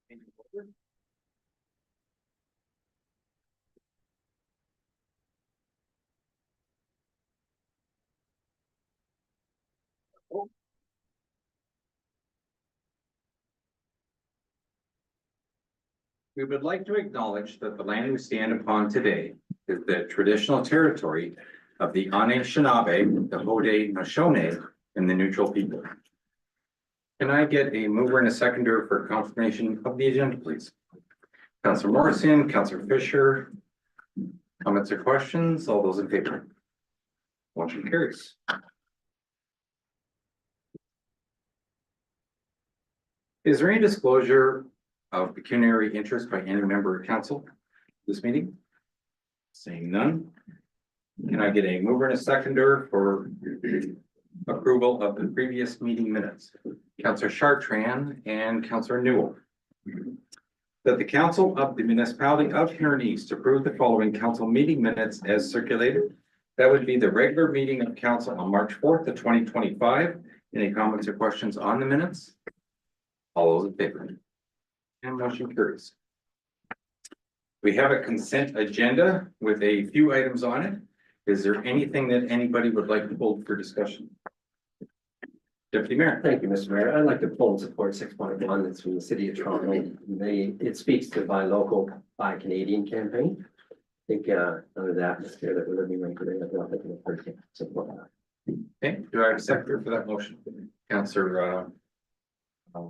We would like to acknowledge that the land we stand upon today is the traditional territory of the Anishinaabe, the Haudenosaunee, and the neutral people. Can I get a mover and a seconder for confirmation of the agenda, please? Councillor Morrison, Councillor Fisher. Comments or questions? All those in favor? Motion carries. Is there any disclosure of pecuniary interest by any member of council this meeting? Seeing none. Can I get a mover and a seconder for approval of the previous meeting minutes? Councillor Chartrand and Councillor Newell. That the council of the municipality of Huron East approve the following council meeting minutes as circulated. That would be the regular meeting of council on March 4th of 2025. Any comments or questions on the minutes? All those in favor? And motion carries. We have a consent agenda with a few items on it. Is there anything that anybody would like to hold for discussion? Deputy Mayor. Thank you, Mr. Mayor. I'd like to pull and support 6.1. It's from the City of Toronto. It speaks to Buy Local, Buy Canadian campaign. I think under the atmosphere that we're living in today, I don't think it's hard to support that. Okay, do I have a seconder for that motion? Councillor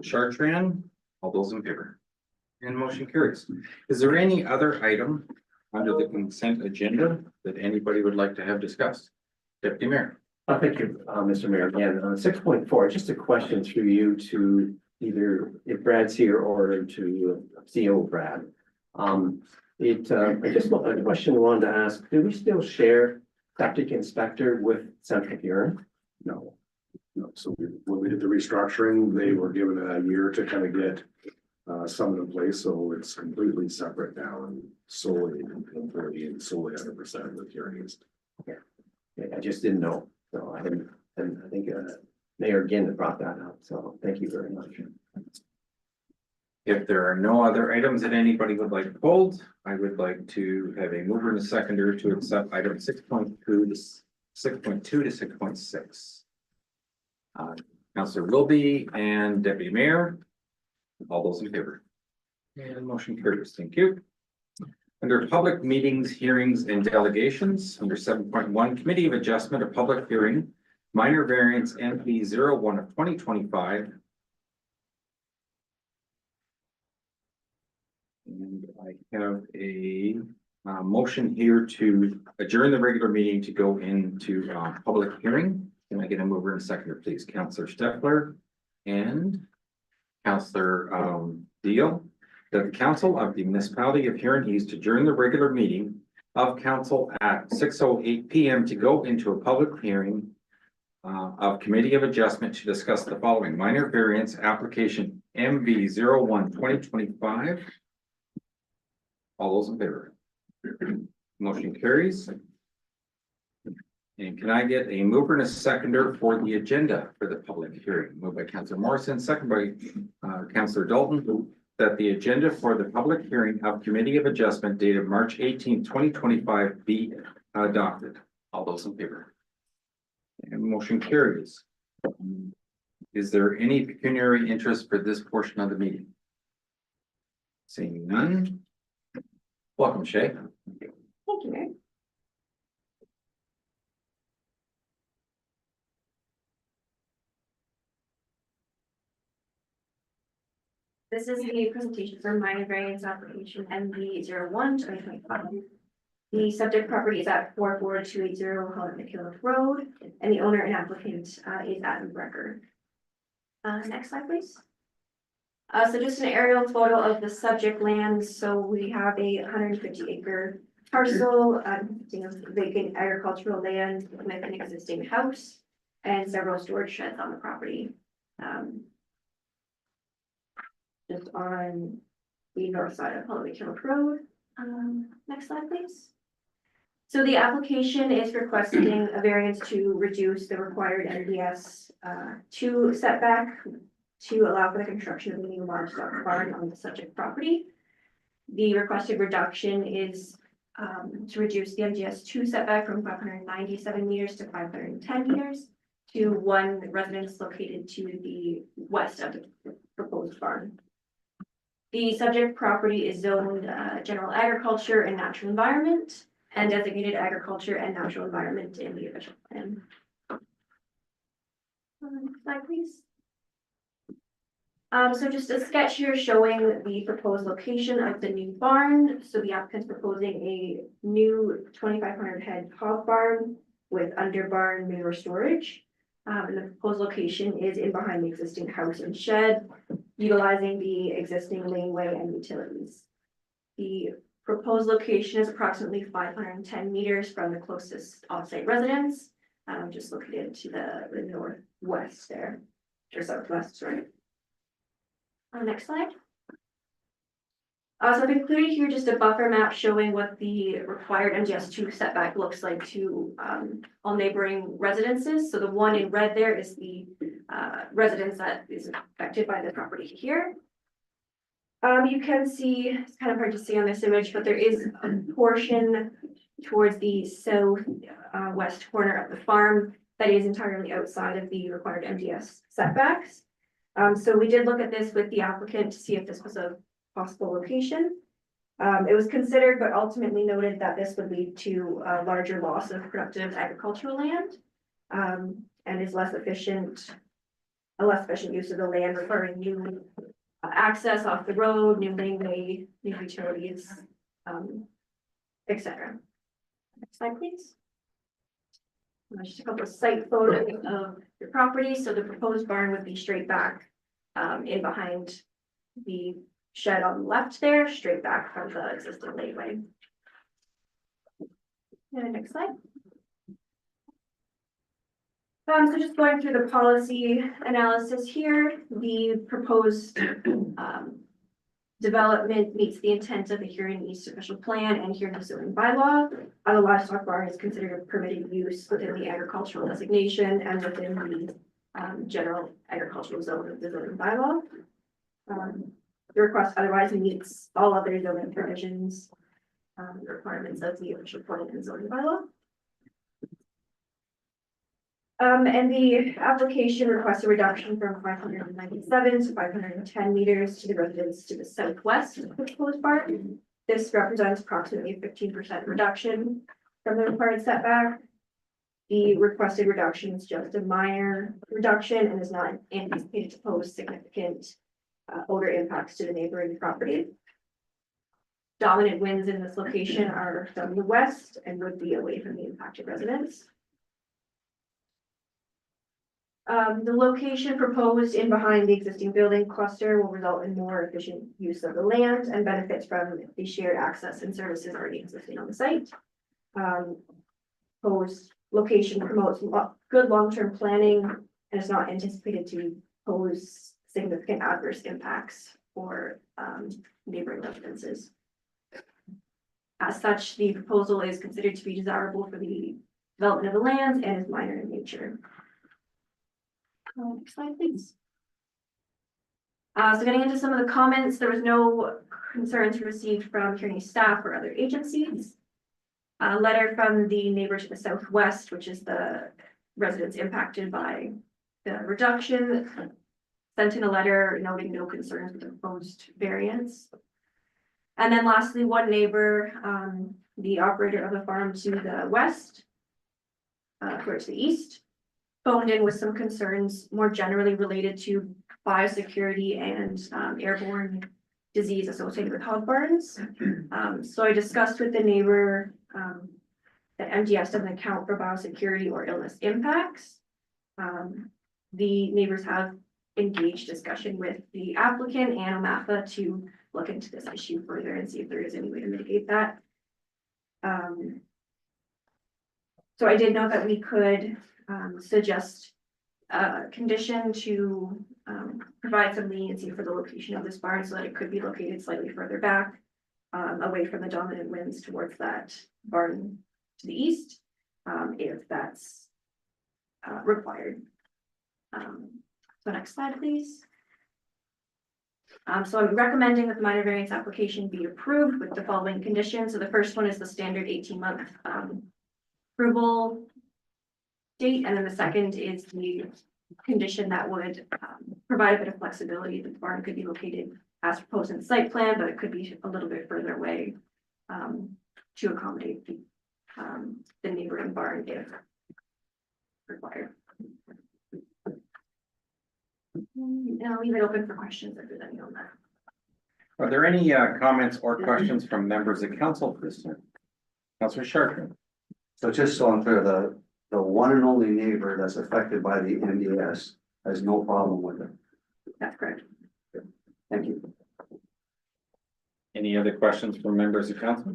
Chartrand, all those in favor? And motion carries. Is there any other item under the consent agenda that anybody would like to have discussed? Deputy Mayor. Thank you, Mr. Mayor. Again, on 6.4, just a question through you to either if Brad's here or to CEO Brad. A question I wanted to ask, do we still share septic inspector with Central Huron? No. So when we did the restructuring, they were given a year to kind of get some in place. So it's completely separate now and solely employee and solely 100% with Huron East. Okay. I just didn't know. So I didn't, and I think Mayor Ginn brought that up. So thank you very much. If there are no other items that anybody would like to hold, I would like to have a mover and a seconder to accept item 6.2 to 6.6. Councillor Wilby and Deputy Mayor, all those in favor? And motion carries. Thank you. Under public meetings, hearings, and delegations, under 7.1, Committee of Adjustment of Public Hearing, Minor Variance NP 01 of 2025. And I have a motion here to adjourn the regular meeting to go into public hearing. Can I get a mover and a seconder, please? Councillor Steffler and Councillor Deal. That the council of the municipality of Huron East adjourn the regular meeting of council at 6:08 p.m. to go into a public hearing of Committee of Adjustment to discuss the following: minor variance application MV 01 2025. All those in favor? Motion carries. And can I get a mover and a seconder for the agenda for the public hearing? Moved by Councillor Morrison, second by Councillor Dalton, that the agenda for the public hearing of Committee of Adjustment dated March 18, 2025 be adopted. All those in favor? And motion carries. Is there any pecuniary interest for this portion of the meeting? Seeing none. Welcome, Shay. Thank you, Mayor. This is the presentation for minor variance application MV 01 2025. The subject property is at 44280 Holland Road, and the owner and applicant is Adam Brecker. Next slide, please. So just an aerial photo of the subject land. So we have a 150-acre parcel consisting of vacant agricultural land with an existing house and several storage sheds on the property. Just on the north side of Holland Road. Next slide, please. So the application is requesting a variance to reduce the required NBS 2 setback to allow for the construction of a new livestock barn on the subject property. The requested reduction is to reduce the MGS two setback from 597 meters to 510 meters to one residence located to the west of the proposed barn. The subject property is zoned general agriculture and natural environment and designated agriculture and natural environment in the official plan. Slide, please. So just a sketch here showing the proposed location of the new barn. So the applicant's proposing a new 2,500 head hog barn with under barn manure storage. And the proposed location is in behind the existing house and shed, utilizing the existing laneway and utilities. The proposed location is approximately 510 meters from the closest offsite residence, just located to the northwest there, or southwest, sorry. Next slide. So I've included here just a buffer map showing what the required MGS two setback looks like to all neighboring residences. So the one in red there is the residence that is affected by the property here. You can see, it's kind of hard to see on this image, but there is a portion towards the south west corner of the farm that is entirely outside of the required MGS setbacks. So we did look at this with the applicant to see if this was a possible location. It was considered, but ultimately noted that this would lead to a larger loss of productive agricultural land, and is a less efficient use of the land, requiring new access off the road, new laneway, new utilities, etc. Next slide, please. Just a couple of site photos of the property. So the proposed barn would be straight back in behind the shed on the left there, straight back from the existing laneway. And next slide. So just going through the policy analysis here, the proposed development meets the intent of the Huron East official plan and Huron zoning bylaw. The livestock barn is considered a permitted use within the agricultural designation and within the general agricultural zone of the zoning bylaw. The request otherwise meets all other zoning provisions, requirements of the official plan and zoning bylaw. And the application requests a reduction from 597 to 510 meters to the residence to the southwest of the proposed barn. This represents approximately a 15% reduction from the required setback. The requested reduction is just a minor reduction and is not anticipated to pose significant odor impacts to the neighboring property. Dominant winds in this location are from the west and would be away from the impacted residents. The location proposed in behind the existing building cluster will result in more efficient use of the land and benefits from the shared access and services already existing on the site. Proposed location promotes good long-term planning and is not anticipated to pose significant adverse impacts for neighboring residences. As such, the proposal is considered to be desirable for the development of the lands and is minor in nature. Next slide, please. So getting into some of the comments, there was no concerns received from Huron staff or other agencies. A letter from the neighbor to the southwest, which is the residents impacted by the reduction, sent in a letter noting no concerns with the proposed variance. And then lastly, one neighbor, the operator of the farm to the west, towards the east, phoned in with some concerns more generally related to biosecurity and airborne disease associated with hog barns. So I discussed with the neighbor that MGS doesn't account for biosecurity or illness impacts. The neighbors have engaged discussion with the applicant and OMAFA to look into this issue further and see if there is any way to mitigate that. So I did know that we could suggest a condition to provide some leniency for the location of this barn so that it could be located slightly further back, away from the dominant winds towards that barn to the east, if that's required. So next slide, please. So I'm recommending that the minor variance application be approved with the following conditions. So the first one is the standard 18-month approval date, and then the second is the condition that would provide a bit of flexibility. The barn could be located as proposed in the site plan, but it could be a little bit further away to accommodate the neighboring barn if required. And I'll leave it open for questions if there's any on that. Are there any comments or questions from members of council for this time? Councilor Sharkman? So just so I'm clear, the one and only neighbor that's affected by the MDS has no problem with it. That's correct. Thank you. Any other questions from members of council?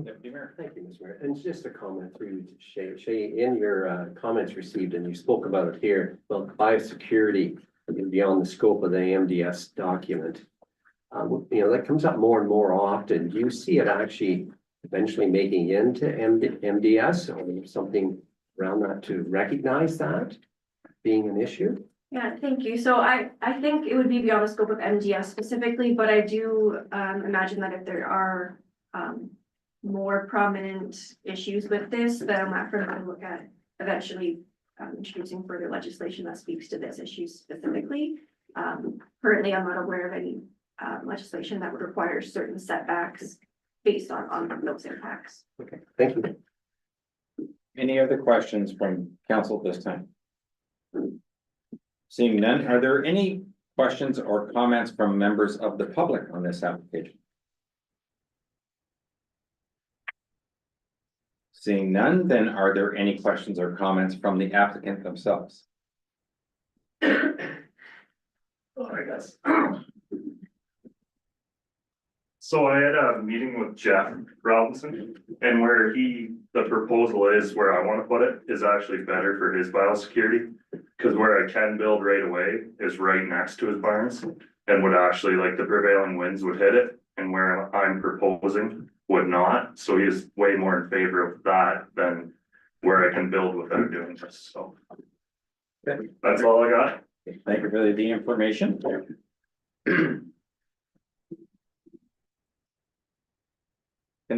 Deputy Mayor. Thank you, Mr. Mayor. And just a comment through to Shay. Shay, in your comments received, and you spoke about it here, about biosecurity beyond the scope of the MDS document. That comes up more and more often. Do you see it actually eventually making into MDS or something around that to recognize that being an issue? Yeah, thank you. So I think it would be beyond the scope of MDS specifically, but I do imagine that if there are more prominent issues with this, that I'm not going to look at eventually introducing further legislation that speaks to this issue specifically. Currently, I'm not aware of any legislation that would require certain setbacks based on those impacts. Okay, thank you. Any other questions from council at this time? Seeing none, are there any questions or comments from members of the public on this application? Seeing none, then are there any questions or comments from the applicant themselves? Oh, I guess. So I had a meeting with Jeff Robinson, and where the proposal is, where I want to put it, is actually better for his biosecurity. Because where I can build right away is right next to his barns, and would actually, like, the prevailing winds would hit it, and where I'm proposing would not. So he's way more in favor of that than where I can build without doing this, so. Okay. That's all I got. Thank you for the information. Can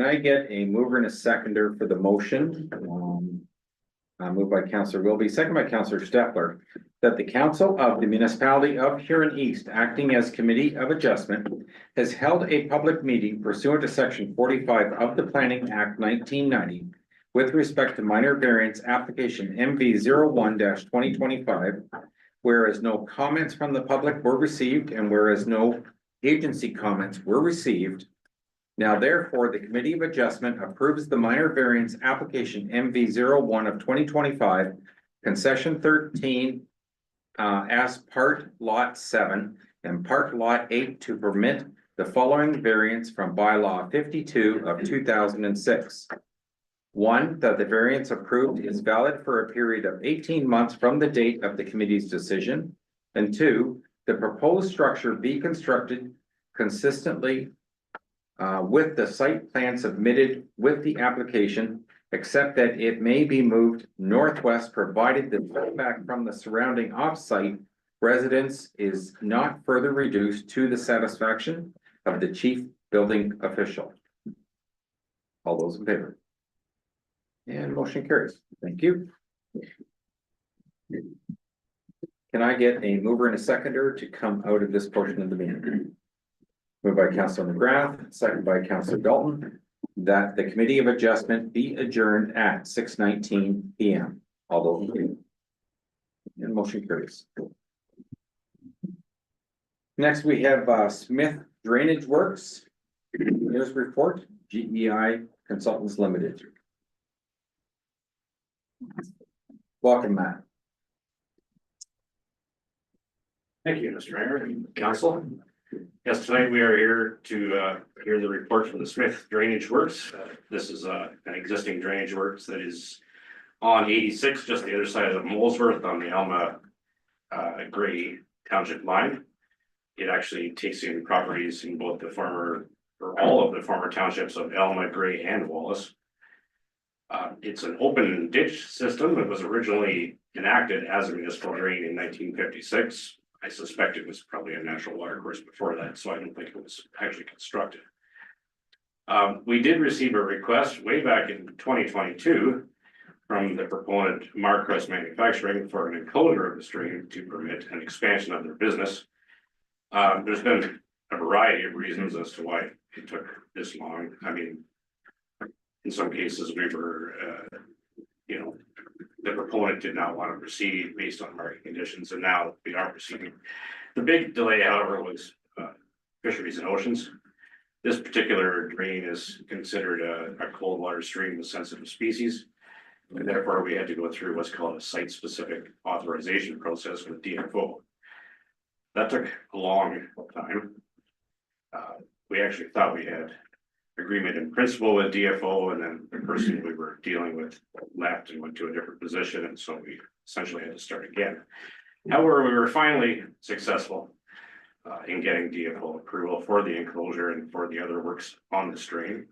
I get a mover and a seconder for the motion? Moved by Councillor Wilby, second by Councillor Stefler, that the Council of the Municipality of Huron East, acting as Committee of Adjustment, has held a public meeting pursuant to Section 45 of the Planning Act 1990 with respect to minor variance application MV 01-2025, whereas no comments from the public were received and whereas no agency comments were received. Now therefore, the Committee of Adjustment approves the minor variance application MV 01 of 2025, concession 13 as part lot 7 and part lot 8 to permit the following variance from bylaw 52 of 2006. 1, that the variance approved is valid for a period of 18 months from the date of the committee's decision. And 2, the proposed structure be constructed consistently with the site plan submitted with the application, except that it may be moved northwest, provided the setback from the surrounding off-site residence is not further reduced to the satisfaction of the chief building official. All those in favor? And motion carries. Thank you. Can I get a mover and a seconder to come out of this portion of the meeting? Moved by Councillor McGrath, second by Councillor Dalton, that the Committee of Adjustment be adjourned at 6:19 p.m. All those in favor? And motion carries. Next, we have Smith Drainage Works. News report, GEI Consultants Limited. Welcome, Matt. Thank you, Mr. Mayor and Council. Yes, tonight we are here to hear the report from the Smith Drainage Works. This is an existing drainage works that is on 86, just the other side of Molesworth on the Alma Gray Township line. It actually takes in properties in both the former, or all of the former townships of Alma, Gray, and Wallace. It's an open ditch system that was originally enacted as a municipal drain in 1956. I suspect it was probably a natural water course before that, so I don't think it was actually constructed. We did receive a request way back in 2022 from the proponent Marcrest Manufacturing for an enclosure of the stream to permit an expansion of their business. There's been a variety of reasons as to why it took this long. I mean, in some cases, we were, the proponent did not want to proceed based on market conditions, and now we are proceeding. The big delay, however, was fisheries and oceans. This particular drain is considered a cold water stream with sensitive species. And therefore, we had to go through what's called a site-specific authorization process with DFO. That took a long time. We actually thought we had agreement in principle with DFO, and then the person we were dealing with left and went to a different position, and so we essentially had to start again. However, we were finally successful in getting DFO approval for the enclosure and for the other works on the stream.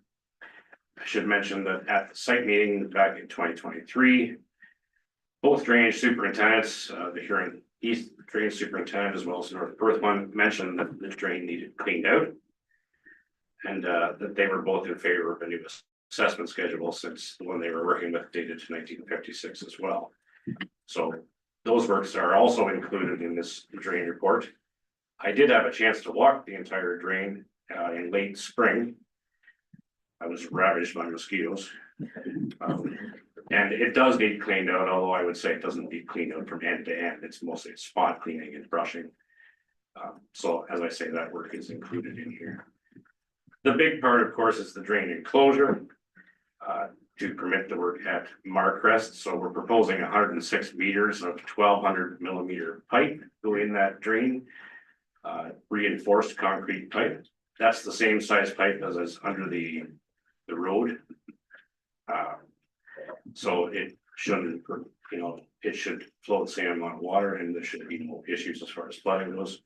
I should mention that at the site meeting back in 2023, both drainage superintendents, the Huron East Drainage Superintendent as well as North Perth one, mentioned that the drain needed cleaned out. And that they were both in favor of a new assessment schedule, since the one they were working with dated to 1956 as well. So those works are also included in this drain report. I did have a chance to walk the entire drain in late spring. I was ravaged by mosquitoes. And it does need cleaned out, although I would say it doesn't need cleaned out from end to end. It's mostly spot cleaning and brushing. So as I say, that work is included in here. The big part, of course, is the drain enclosure to permit the work at Marcrest. So we're proposing 106 meters of 1,200 millimeter pipe going in that drain, reinforced concrete pipe. That's the same size pipe as is under the road. So it shouldn't, it should flow the same amount of water, and there should be no issues as far as flooding goes.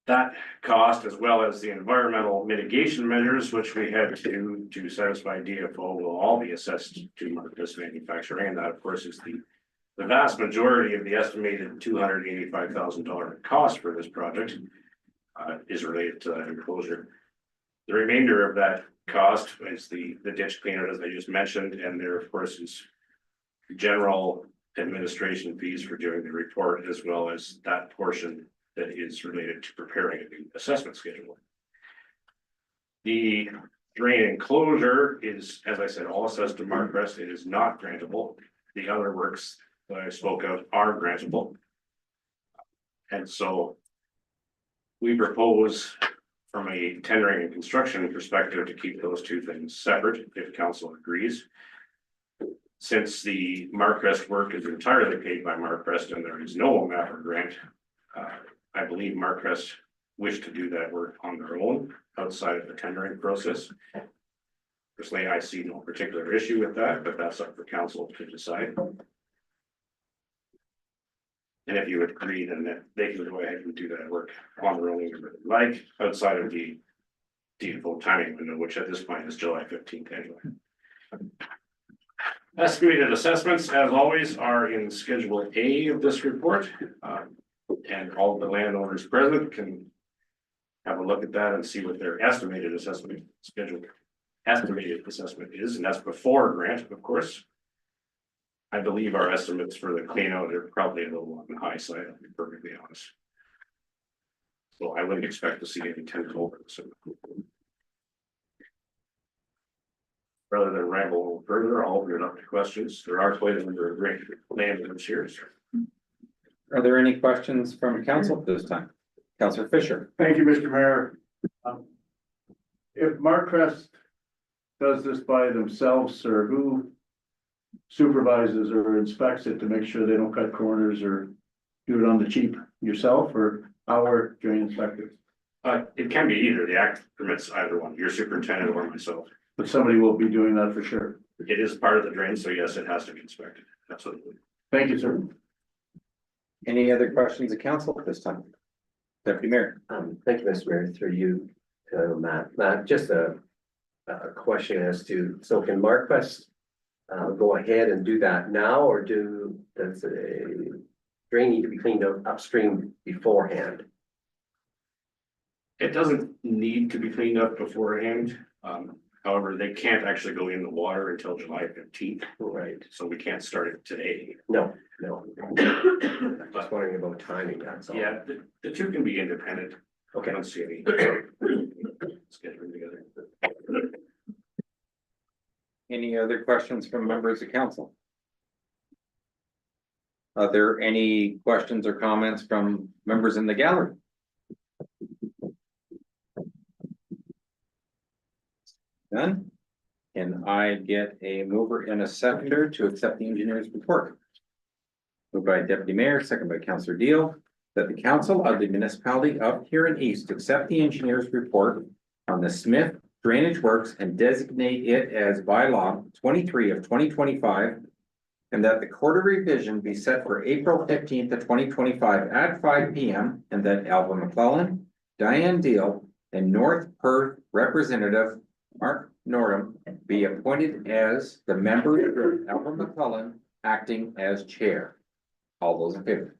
That cost, as well as the environmental mitigation measures, which we had to satisfy DFO, will all be assessed to Marcrest Manufacturing. And that, of course, is the vast majority of the estimated $285,000 cost for this project is related to that enclosure. The remainder of that cost is the ditch cleaner, as I just mentioned, and there, of course, is general administration fees for doing the report, as well as that portion that is related to preparing a new assessment schedule. The drain enclosure is, as I said, all assessed to Marcrest. It is not grantable. The other works that I spoke of are grantable. And so we propose, from a tendering and construction perspective, to keep those two things separate if council agrees. Since the Marcrest work is entirely paid by Marcrest and there is no MAPR grant, I believe Marcrest wished to do that work on their own outside of the tendering process. Personally, I see no particular issue with that, but that's up for council to decide. And if you would agree, then that they can go ahead and do that work on their own, like outside of the default timing window, which at this point is July 15th anyway. Estimated assessments, as always, are in Schedule A of this report. And all the landowners present can have a look at that and see what their estimated assessment schedule, estimated assessment is, and that's before grant, of course. I believe our estimates for the clean out are probably a little on the high side, I'll be perfectly honest. So I wouldn't expect to see any 10 over. So rather than ramble a little further, I'll open it up to questions. There are quite a number of great landowners here. Are there any questions from council at this time? Councillor Fisher. Thank you, Mr. Mayor. If Marcrest does this by themselves, or who supervises or inspects it to make sure they don't cut corners or do it on the cheap, yourself or our drain inspector? It can be either. The act permits either one, your superintendent or myself. But somebody will be doing that for sure. It is part of the drain, so yes, it has to be inspected. Absolutely. Thank you, sir. Any other questions of council at this time? Deputy Mayor. Thank you, Mr. Mayor, through you, Matt. Matt, just a question as to, so can Marcrest go ahead and do that now, or does drain need to be cleaned up upstream beforehand? It doesn't need to be cleaned up beforehand. However, they can't actually go in the water until July 15th, Right. so we can't start it today. No. Just wondering about timing, that's all. Yeah, the two can be independent. I Okay. don't see any. Let's get them together. Any other questions from members of council? Are there any questions or comments from members in the gallery? None? Can I get a mover and a seconder to accept the engineer's report? Moved by Deputy Mayor, second by Councillor Deal, that the council of the municipality of Huron East accept the engineer's report on the Smith drainage works and designate it as bylaw 23 of 2025. And that the quarter revision be set for April 15th of 2025 at 5 p.m. And that Alva McClellan, Diane Deal, and North Perth Representative Mark Norham be appointed as the member of Alva McClellan acting as chair. All those in favor?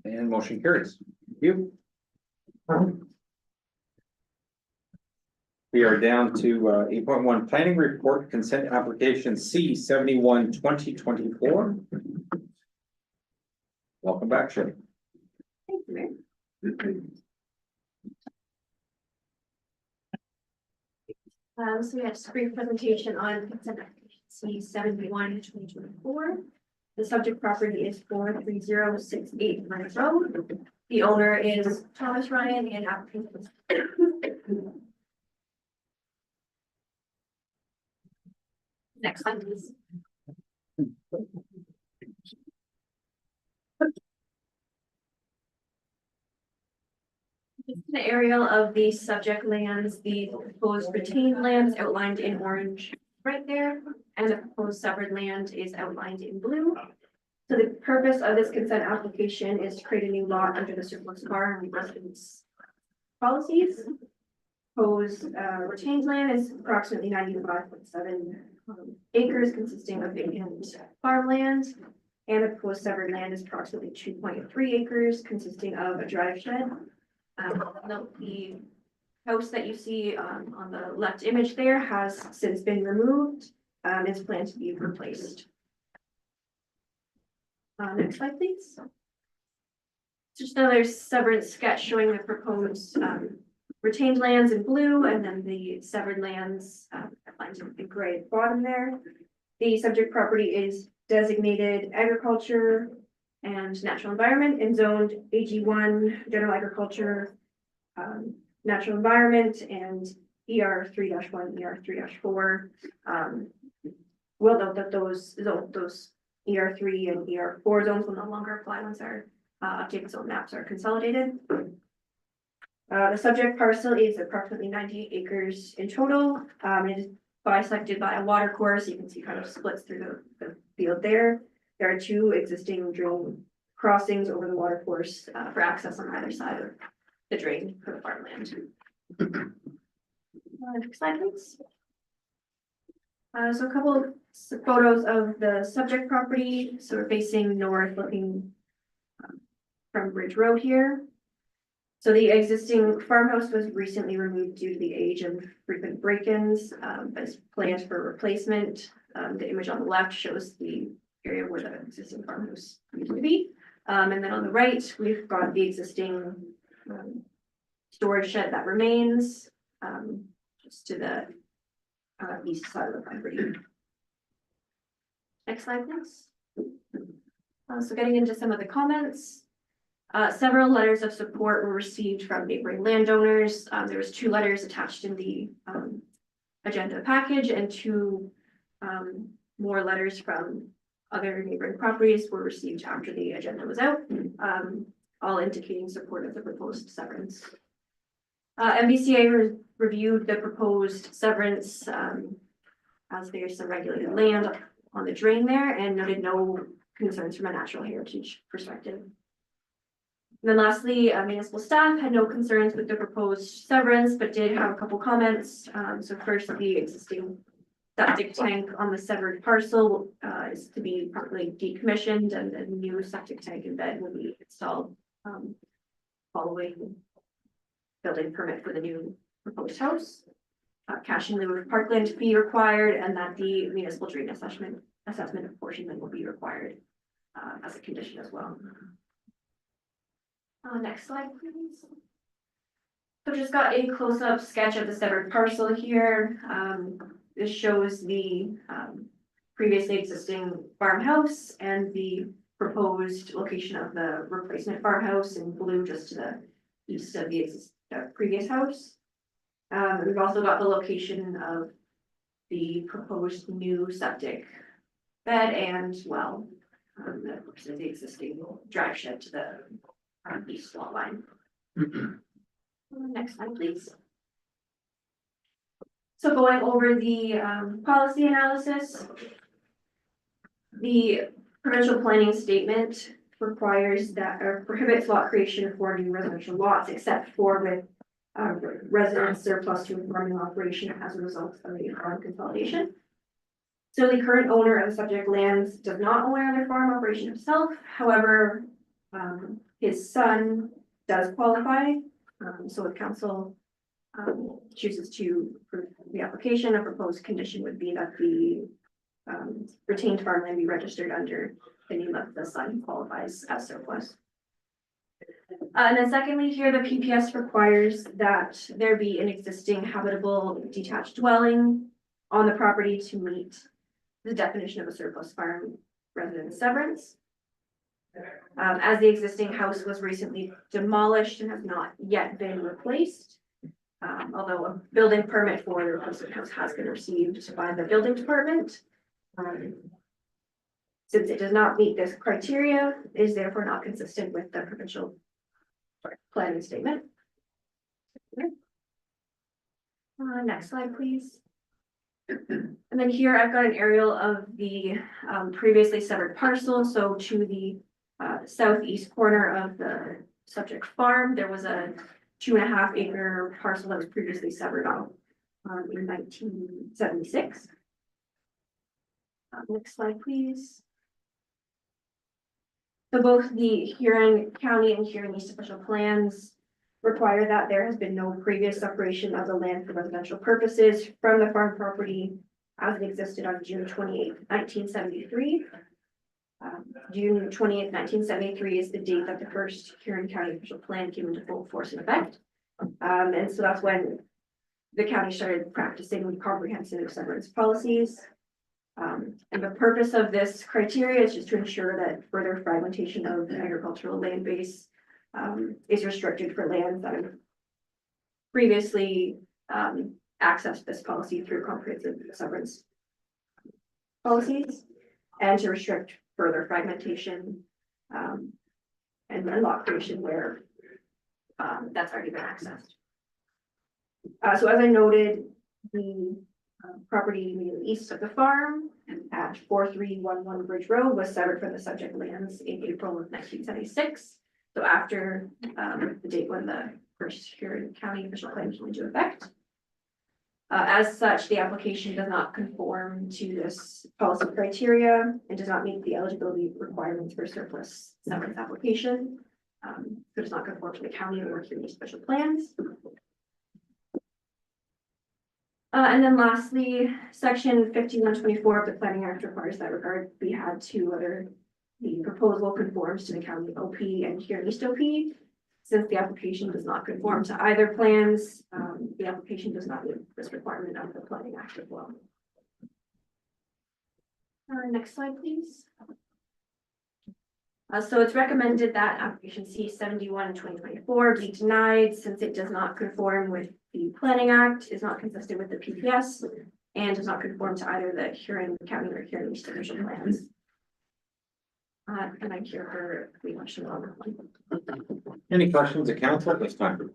And motion carries. Thank you. We are down to 8.1 planning report consent application C 71 2024. Welcome back, Shelley. Thank you, Mayor. So we have a brief presentation on consent application C 71 2024. The subject property is 43068 Burns Road. The owner is Thomas Ryan and applicant. Next slide, please. This is the aerial of the subject lands, the proposed retained lands outlined in orange right there, and the proposed severed land is outlined in blue. So the purpose of this consent application is to create a new lot under the surplus car and residence policies. Proposed retained land is approximately 95.7 acres consisting of vacant farmland. And the proposed severed land is approximately 2.3 acres consisting of a drive shed. Note the house that you see on the left image there has since been removed and is planned to be replaced. Next slide, please. Just another severance sketch showing the proposed retained lands in blue and then the severed lands outlined in gray at the bottom there. The subject property is designated agriculture and natural environment and zoned AG1 general agriculture, natural environment and ER 3-1, ER 3-4. We'll note that those ER 3 and ER 4 zones will no longer apply once our updated zone maps are consolidated. The subject parcel is approximately 98 acres in total. It is bisected by a water course. You can see kind of splits through the field there. There are two existing drain crossings over the water course for access on either side of the drain for the farmland. Next slide, please. So a couple of photos of the subject property. So we're facing north, looking from Bridge Road here. So the existing farmhouse was recently removed due to the age and frequent break-ins, but it's planned for replacement. The image on the left shows the area where the existing farmhouse used to be. And then on the right, we've got the existing storage shed that remains just to the east side of the property. Next slide, please. So getting into some of the comments. Several letters of support were received from neighboring landowners. There was 2 letters attached in the agenda package and 2 more letters from other neighboring properties were received after the agenda was out, all indicating support of the proposed severance. MBCA reviewed the proposed severance as there's some regulated land on the drain there and noted no concerns from a natural heritage perspective. And then lastly, municipal staff had no concerns with the proposed severance, but did have a couple comments. So first, the existing septic tank on the severed parcel is to be properly decommissioned and a new septic tank and bed will be installed following building permit for the new proposed house. Cash in lieu of parkland fee required and that the municipal drain assessment apportionment will be required as a condition as well. Next slide, please. So just got a close-up sketch of the severed parcel here. This shows the previously existing farmhouse and the proposed location of the replacement farmhouse in blue just to the east of the previous house. We've also got the location of the proposed new septic bed and well, of course, the existing drive shed to the east lot line. Next slide, please. So going over the policy analysis. The provincial planning statement requires that or prohibits lot creation for new residential lots except for with residence surplus to a farming operation as a result of a farm consolidation. So the current owner of the subject lands does not own another farm operation himself. However, his son does qualify. So if council chooses to approve the application, a proposed condition would be that the retained farmland be registered under the name of the son who qualifies as surplus. And then secondly, here the PPS requires that there be an existing habitable detached dwelling on the property to meet the definition of a surplus farm residence severance. As the existing house was recently demolished and has not yet been replaced, although a building permit for the replacement house has been received by the building department. Since it does not meet this criteria, it is therefore not consistent with the provincial planning statement. Next slide, please. And then here I've got an aerial of the previously severed parcel. So to the southeast corner of the subject farm, there was a 2.5 acre parcel that was previously severed off in 1976. Next slide, please. So both the Huron County and Huron East official plans require that there has been no previous separation of the land for residential purposes from the farm property as it existed on June 28th, 1973. June 20th, 1973 is the date that the first Huron County official plan came into full force and effect. And so that's when the county started practicing comprehensive severance policies. And the purpose of this criteria is just to ensure that further fragmentation of the agricultural land base is restricted for lands that have previously accessed this policy through comprehensive severance policies, and to restrict further fragmentation and lot creation where that's already been accessed. So as I noted, the property immediately east of the farm at 4311 Bridge Road was severed from the subject lands in April of 1976. So after the date when the first Huron County official plan came into effect. As such, the application does not conform to this policy criteria and does not meet the eligibility requirements for surplus severance application. It does not conform to the county or Huron special plans. And then lastly, section 5124 of the Planning Act requires that regard be had to whether the proposal conforms to the county OP and Huron East OP. Since the application does not conform to either plans, the application does not meet this requirement of the Planning Act as well. Next slide, please. So it's recommended that application C71/2024 be denied since it does not conform with the Planning Act, is not consistent with the PPS, and does not conform to either the Huron County or Huron East official plans. And I'm here for any questions on that one. Any questions of council at this time?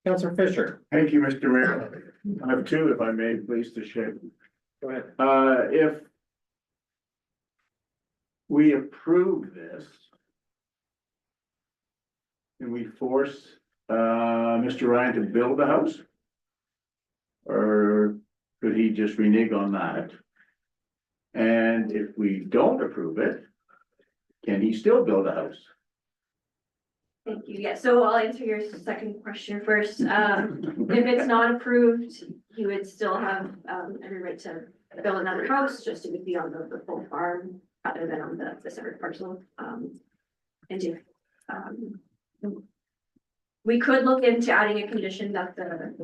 Councilor Fisher. Thank you, Mr. Mayor. I have two, if I may, please, to share. Go ahead. If we approve this and we force Mr. Ryan to build a house, Or could he just renege on that? And if we don't approve it, can he still build a house? Thank you. Yeah, so I'll answer your second question first. If it's not approved, he would still have every right to build another house, just it would be on the full farm rather than on the separate parcel. And if we could look into adding a condition that the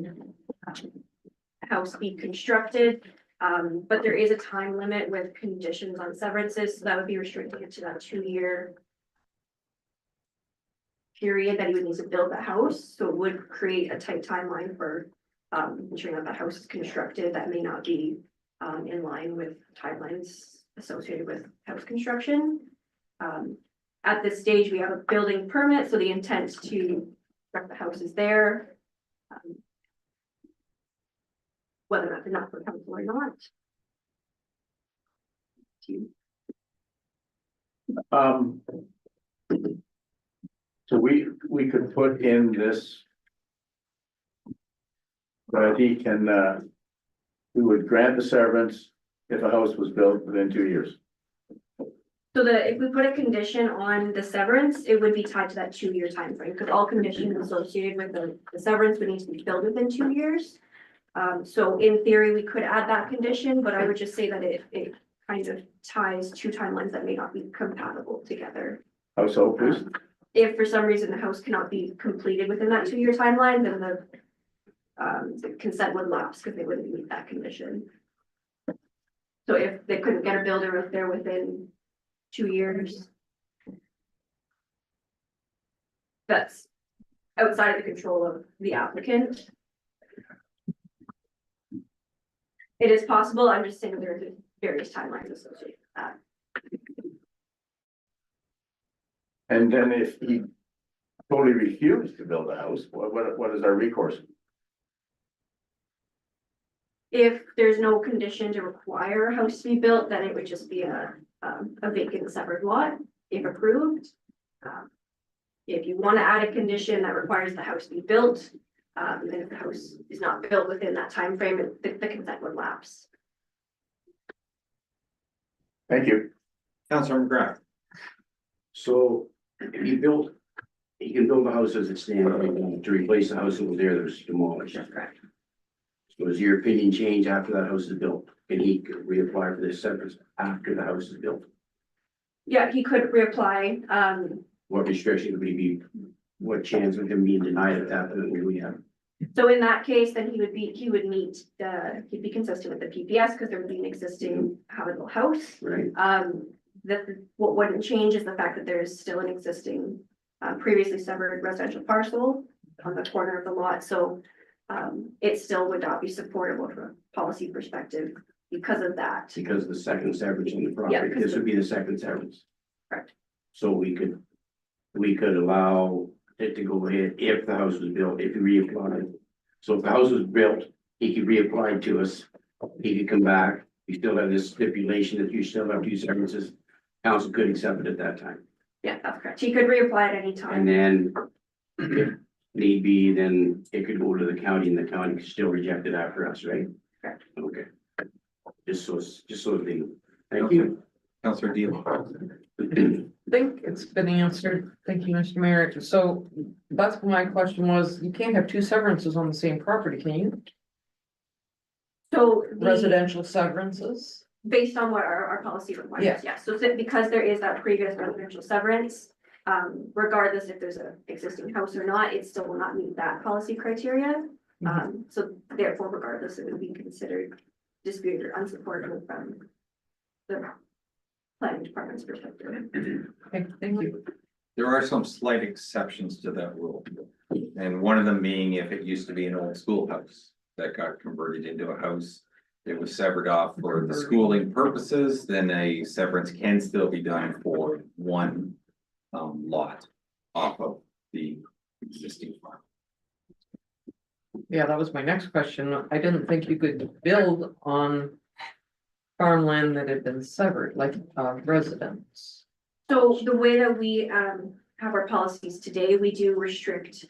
house be constructed, but there is a time limit with conditions on severances, so that would be restricting it to that 2-year period that he would need to build the house, so it would create a tight timeline for ensuring that the house is constructed that may not be in line with timelines associated with house construction. At this stage, we have a building permit, so the intent to construct the house is there. Whether or not they're not for council or not. So we could put in this. That he can, we would grant the severance if a house was built within 2 years. So if we put a condition on the severance, it would be tied to that 2-year time frame, because all conditions associated with the severance would need to be filled within 2 years. So in theory, we could add that condition, but I would just say that it kind of ties two timelines that may not be compatible together. How so, please? If for some reason the house cannot be completed within that 2-year timeline, then the consent would lapse because they wouldn't meet that condition. So if they couldn't get a builder if they're within 2 years, that's outside of the control of the applicant. It is possible, I'm just saying there are various timelines associated with that. And then if he totally refused to build a house, what is our recourse? If there's no condition to require a house to be built, then it would just be a vacant severed lot, if approved. If you want to add a condition that requires the house to be built, then if the house is not built within that time frame, the consent would lapse. Thank you. Councilor McGrath. So if you build, you can build a house as it stands to replace the house that was there that was demolished. That's correct. So does your opinion change after that house is built? Can he reapply for this severance after the house is built? Yeah, he could reapply. What restriction would he be? What chance of him being denied at that point would we have? So in that case, then he'd be consistent with the PPS because there would be an existing habitable house. Right. What wouldn't change is the fact that there is still an existing previously severed residential parcel on the corner of the lot, so it still would not be supportable from a policy perspective because of that. Because the second severance on the Yeah, property, this would be the second severance. Correct. So we could allow it to go ahead if the house was built, if he reapplied. So if the house was built, he could reapply to us, he could come back, we still have this stipulation that you still have 2 severances. Council could accept it at that time. Yeah, that's correct. He could reapply at any And time. then if need be, then it could go to the county and the county could still reject it after us, right? Correct. Okay. Just so they know. Thank you. Councilor Deal. I think it's been answered. Thank you, Mr. Mayor. So that's what my question was. You can't have 2 severances on the same property, can you? So Residential severances? based on what our policy requires, Yeah. yes. So because there is that previous residential severance, regardless if there's an existing house or not, it still will not meet that policy criteria. So therefore, regardless, it would be considered disputed or unsupported from the planning department's perspective. Okay, thank you. There are some slight exceptions to that rule. And one of them being if it used to be an old schoolhouse that got converted into a house. It was severed off for the schooling purposes, then a severance can still be done for one lot off of the existing farm. Yeah, that was my next question. I didn't think you could build on farmland that had been severed, like residence. So the way that we have our policies today, we do restrict,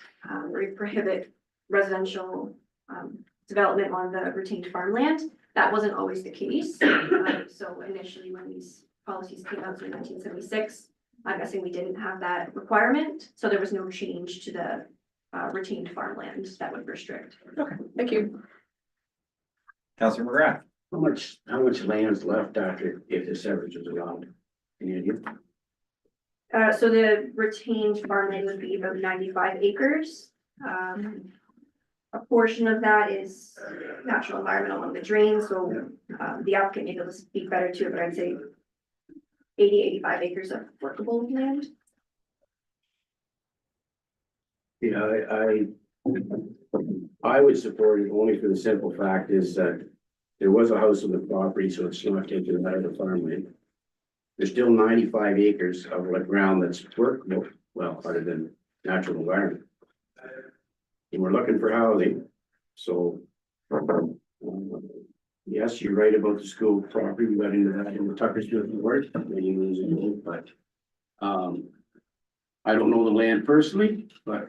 we prohibit residential development on the retained farmland. That wasn't always the case. So initially, when these policies came out in 1976, I'm guessing we didn't have that requirement, so there was no change to the retained farmland that would restrict. Okay, thank you. Councilor McGrath. How much land is left after, if the severance is allowed? Any idea? So the retained farmland would be about 95 acres. A portion of that is natural environment along the drain, so the applicant may be able to speak better to it, but I'd say 85 acres of workable land. Yeah, I would support it only for the simple fact is that there was a house on the property, so it's not taken out of the farmland. There's still 95 acres of like ground that's workable, well, other than natural environment. And we're looking for housing, so. Yes, you're right about the school property, we got into that in the Tuckersville word, many years ago, but. I don't know the land personally, but.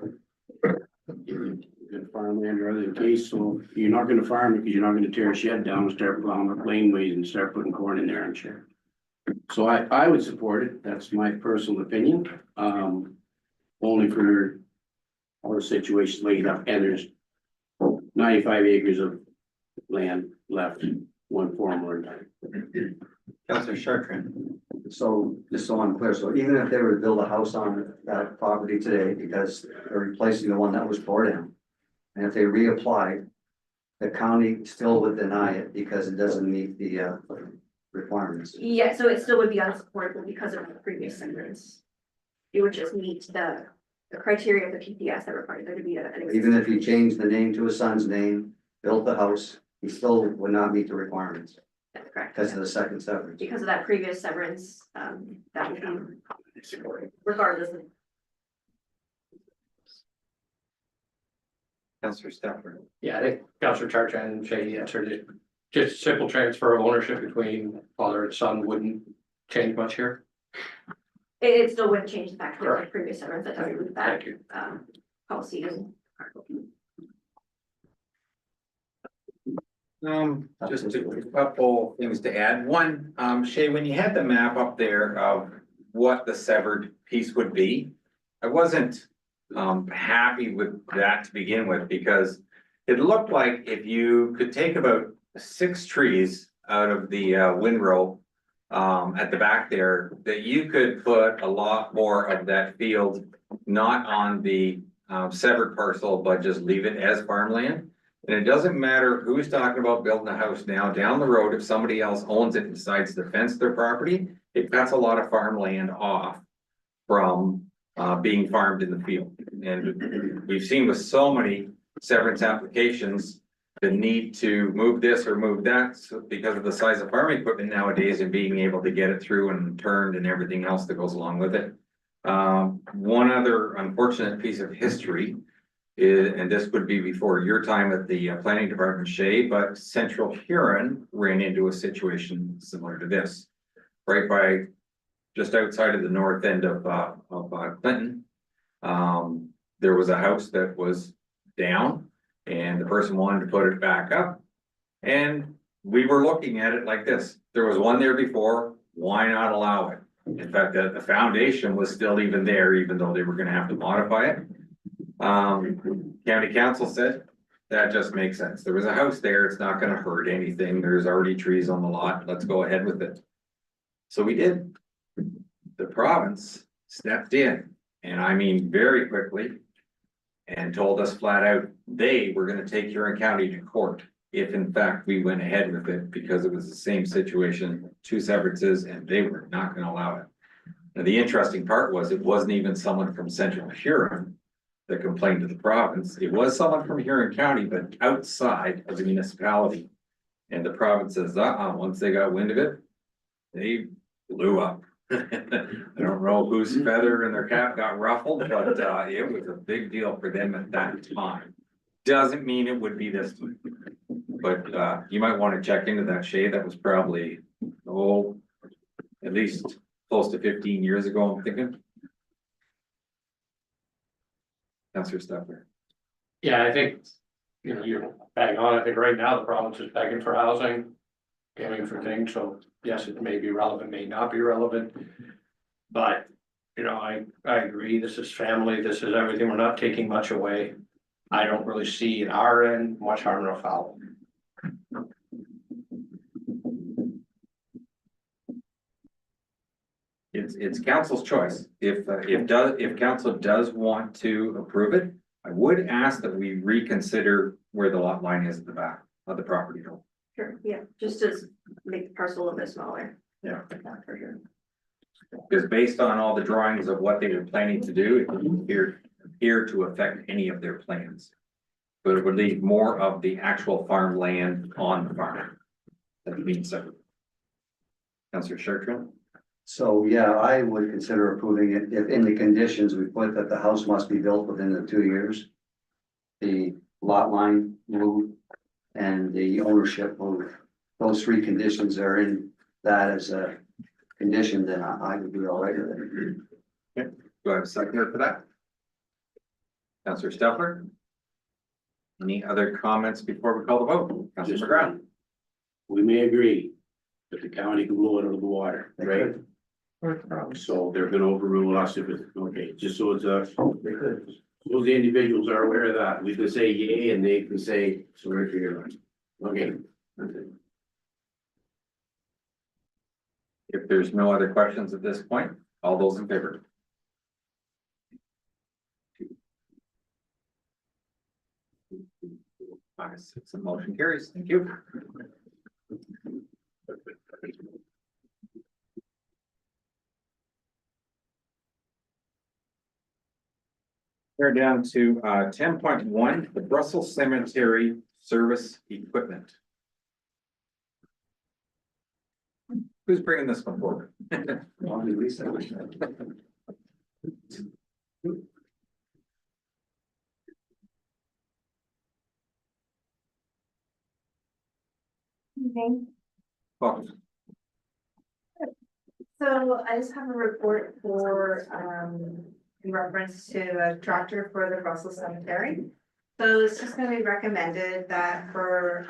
Good farmland or other case, so you're not gonna farm it because you're not gonna tear a shed down and start plowing up laneways and start putting corn in there, I'm sure. So I would support it, that's my personal opinion, only for all the situations laid up, and there's 95 acres of land left, one form or another. Councilor Chartrand. So, just so I'm clear, so even if they were to build a house on that property today, because they're replacing the one that was tore down. And if they reapplied, the county still would deny it because it doesn't meet the requirements. Yeah, so it still would be unsupportable because of the previous sentence. It would just meet the criteria of the PPS that required there to be an existing. Even if he changed the name to his son's name, built the house, he still would not meet the requirements That's correct. because of the second severance. Because of that previous severance, that would be regardless of. Councilor Stafford. Yeah, I think Councilor Chartrand and Shay answered it. Just simple transfer of ownership between father and son wouldn't change much here. It still wouldn't change the fact that the Correct. previous severance that doesn't move that Thank you. policy is. Just a couple things to add. One, Shay, when you had the map up there of what the severed piece would be, I wasn't happy with that to begin with, because it looked like if you could take about 6 trees out of the windrow at the back there, that you could put a lot more of that field not on the severed parcel, but just leave it as farmland. And it doesn't matter who's talking about building a house now, down the road, if somebody else owns it and decides to fence their property, it cuts a lot of farmland off from being farmed in the field. And we've seen with so many severance applications, the need to move this or move that because of the size of farming equipment nowadays and being able to get it through and turned and everything else that goes along with it. One other unfortunate piece of history is, and this would be before your time at the planning department, Shay, but Central Huron ran into a situation similar to this. Right by, just outside of the north end of Clinton. There was a house that was down and the person wanted to put it back up. And we were looking at it like this. There was one there before, why not allow it? In fact, the foundation was still even there, even though they were gonna have to modify it. County council said, that just makes sense. There was a house there. It's not gonna hurt anything. There's already trees on the lot. Let's go ahead with it. So we did. The province stepped in, and I mean very quickly, and told us flat out, they were gonna take Huron County to court if in fact we went ahead with it, because it was the same situation, 2 severances, and they were not gonna allow it. Now, the interesting part was, it wasn't even someone from Central Huron that complained to the province. It was someone from Huron County, but outside of the municipality. And the province says, once they got wind of it, they blew up. I don't know whose feather in their cap got ruffled, but it was a big deal for them at that time. Doesn't mean it would be this time. But you might want to check into that, Shay. That was probably, at least close to 15 years ago, I'm thinking. Councilor Steffer. Yeah, I think you know, you're bang on, I think right now the province is begging for housing. Giving for things, so yes, it may be relevant, may not be relevant. But, you know, I agree, this is family, this is everything, we're not taking much away. I don't really see in our end much harm or foul. It's council's choice. If council does want to approve it, I would ask that we reconsider where the lot line is at the back of the property. Sure, yeah, just to make the parcel a little bit smaller. Yeah. For sure. Because based on all the drawings of what they were planning to do, it didn't appear to affect any of their plans. But it would leave more of the actual farmland on the farm. That means so. Councillor Chartrand? So, yeah, I would consider approving it if in the conditions we put that the house must be built within the 2 years. The lot line move and the ownership move. Those three conditions are in that as a condition, then I would be all right with it. Do I have a seconder for that? Councillor Stelfer? Any other comments before we call the vote? Councillor McGrath? We may agree, but the county can blow it out of the water, right? So they're gonna overrule us if it's, okay, just so it's so the individuals are aware of that, we can say yay and they can say sorry for your line. Okay. If there's no other questions at this point, all those in favor? Five, six, the motion carries. Thank you. We're down to 10.1, the Brussels Cemetery Service Equipment. Who's bringing this one forward? Okay. Welcome. So I just have a report for, in reference to a tractor for the Russell Cemetery. So it's just gonna be recommended that for,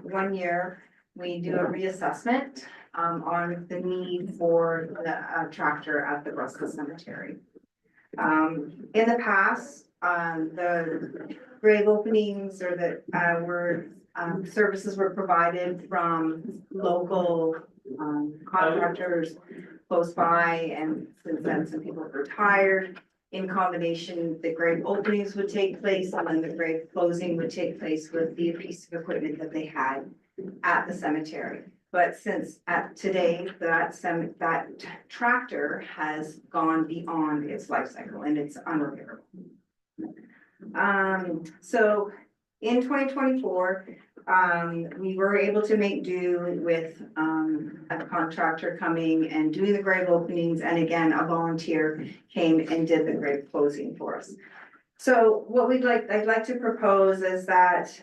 1 year, we do a reassessment, on the need for the, tractor at the Russell Cemetery. In the past, the grave openings or the, services were provided from local, contractors close by, and since then some people have retired. In combination, the grave openings would take place and then the grave closing would take place with the piece of equipment that they had at the cemetery. But since at today, that tractor has gone beyond its life cycle and it's unrepairable. So in 2024, we were able to make do with a contractor coming and doing the grave openings, and again, a volunteer came and did the grave closing for us. So what I'd like to propose is that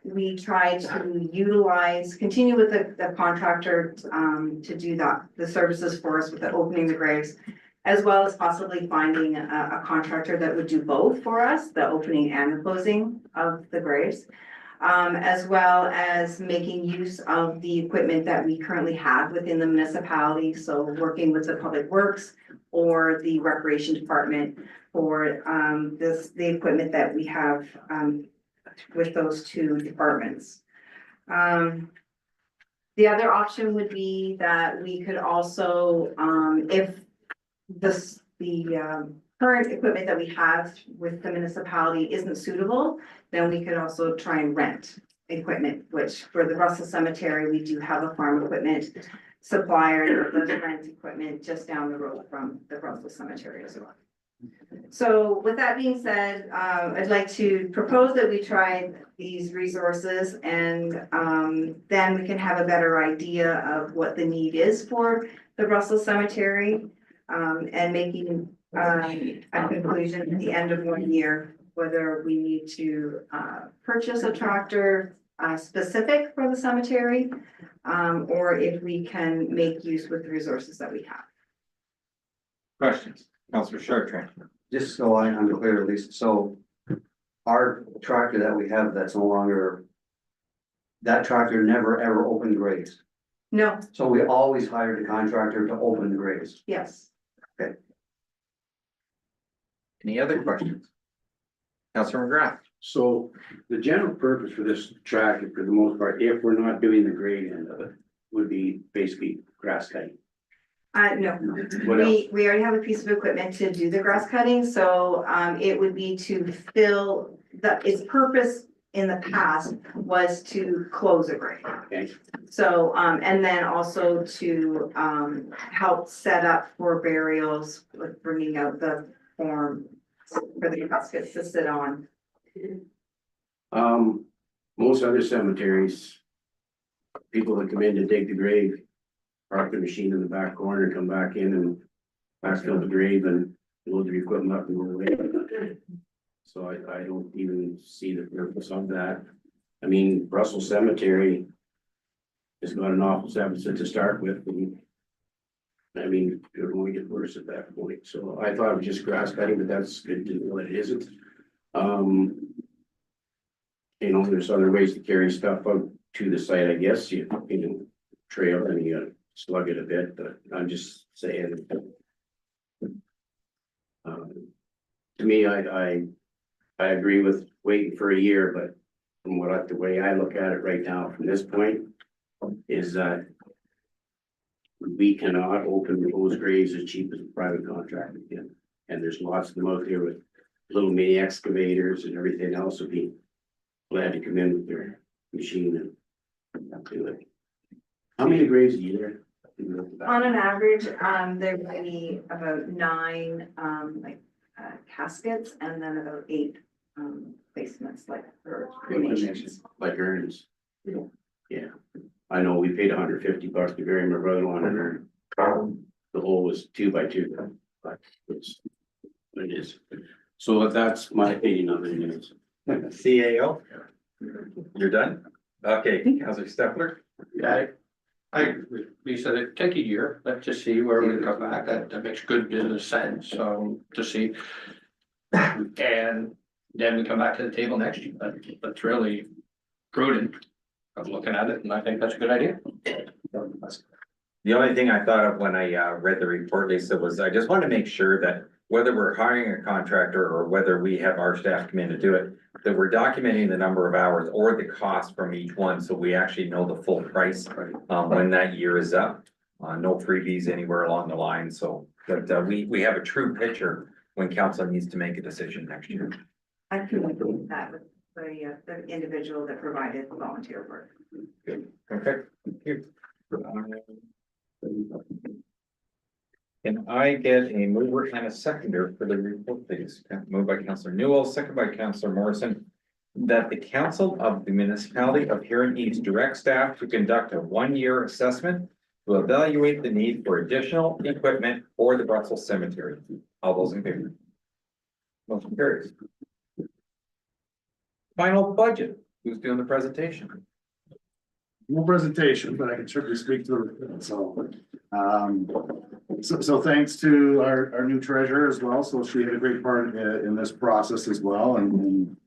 we try to continue with the contractor to do the services for us with the opening the graves, as well as possibly finding a contractor that would do both for us, the opening and the closing of the graves. As well as making use of the equipment that we currently have within the municipality. So working with the Public Works or the Recreation Department for the equipment that we have with those two departments. The other option would be that we could also, if the current equipment that we have with the municipality isn't suitable, then we could also try and rent equipment, which for the Russell Cemetery, we do have a farm equipment supplier that does rent equipment just down the road from the Russell Cemetery as well. So with that being said, I'd like to propose that we try these resources and then we can have a better idea of what the need is for the Russell Cemetery and making a conclusion at the end of 1 year, whether we need to purchase a tractor specific for the cemetery, or if we can make use with the resources that we have. Questions? Councillor Chartrand? Just so I'm clear, at least, so our tractor that we have that's no longer. That tractor never ever opened grades, No, so we always hired a contractor to open the grades. yes. Any other questions? Councilor McGrath. So the general purpose for this tractor, for the most part, if we're not doing the grade end of it, would be basically grass cutting. No, What else? we already have a piece of equipment to do the grass cutting, so, it would be to fill its purpose in the past was to close a grade. Okay. So, and then also to, help set up for burials, like bringing out the form for the caskets to sit on. Most other cemeteries, people that come in to dig the grave, park the machine in the back corner, come back in and backfill the grave and load their equipment up and go away. So I don't even see the purpose of that. I mean, Russell Cemetery has got an awful deficit to start with. And I mean, it would only get worse at that point. So I thought it was just grass cutting, but that's good to know that it isn't. You know, there's other ways to carry stuff out to the site, I guess, you know, trail and you gotta slug it a bit, but I'm just saying. To me, I agree with waiting for a year, but from the way I look at it right now, from this point, is that we cannot open those graves as cheap as a private contractor can. And there's lots of them out there with little mini excavators and everything else would be glad to come in with their machine and do it. How many graves a year? On an average, there would be about 9, caskets and then about 8, placements, like, for cremations. Like urns. Yeah, I know we paid $150 to bury my brother-in-law in an urn. The hole was 2 by 2, but it's what it is. So that's my opinion on it. Anyways. CAO. You're done? Okay, Councilor Stepler. Yeah, I agree. Lisa, it take a year, let's just see where we come back, that makes good business sense, to see. And then we come back to the table next year, that's really prudent. I'm looking at it and I think that's a good idea. The only thing I thought of when I read the report, Lisa, was I just want to make sure that whether we're hiring a contractor or whether we have our staff come in to do it, that we're documenting the number of hours or the cost from each one, so we actually know the full price when that year is up. No freebies anywhere along the line, so that we have a true picture when council needs to make a decision next year. I can agree with that with the individual that provided the volunteer work. Okay, thank you. Can I get a mover and a seconder for the report, please? Moved by Councillor Newell, second by Councillor Morrison. That the council of the municipality of Huron East direct staff to conduct a 1-year assessment to evaluate the need for additional equipment for the Brussels Cemetery. All those in favor? Motion carries. Final budget. Who's doing the presentation? No presentation, but I can certainly speak to it, so thanks to our new treasurer as well, so she had a great part in this process as well, and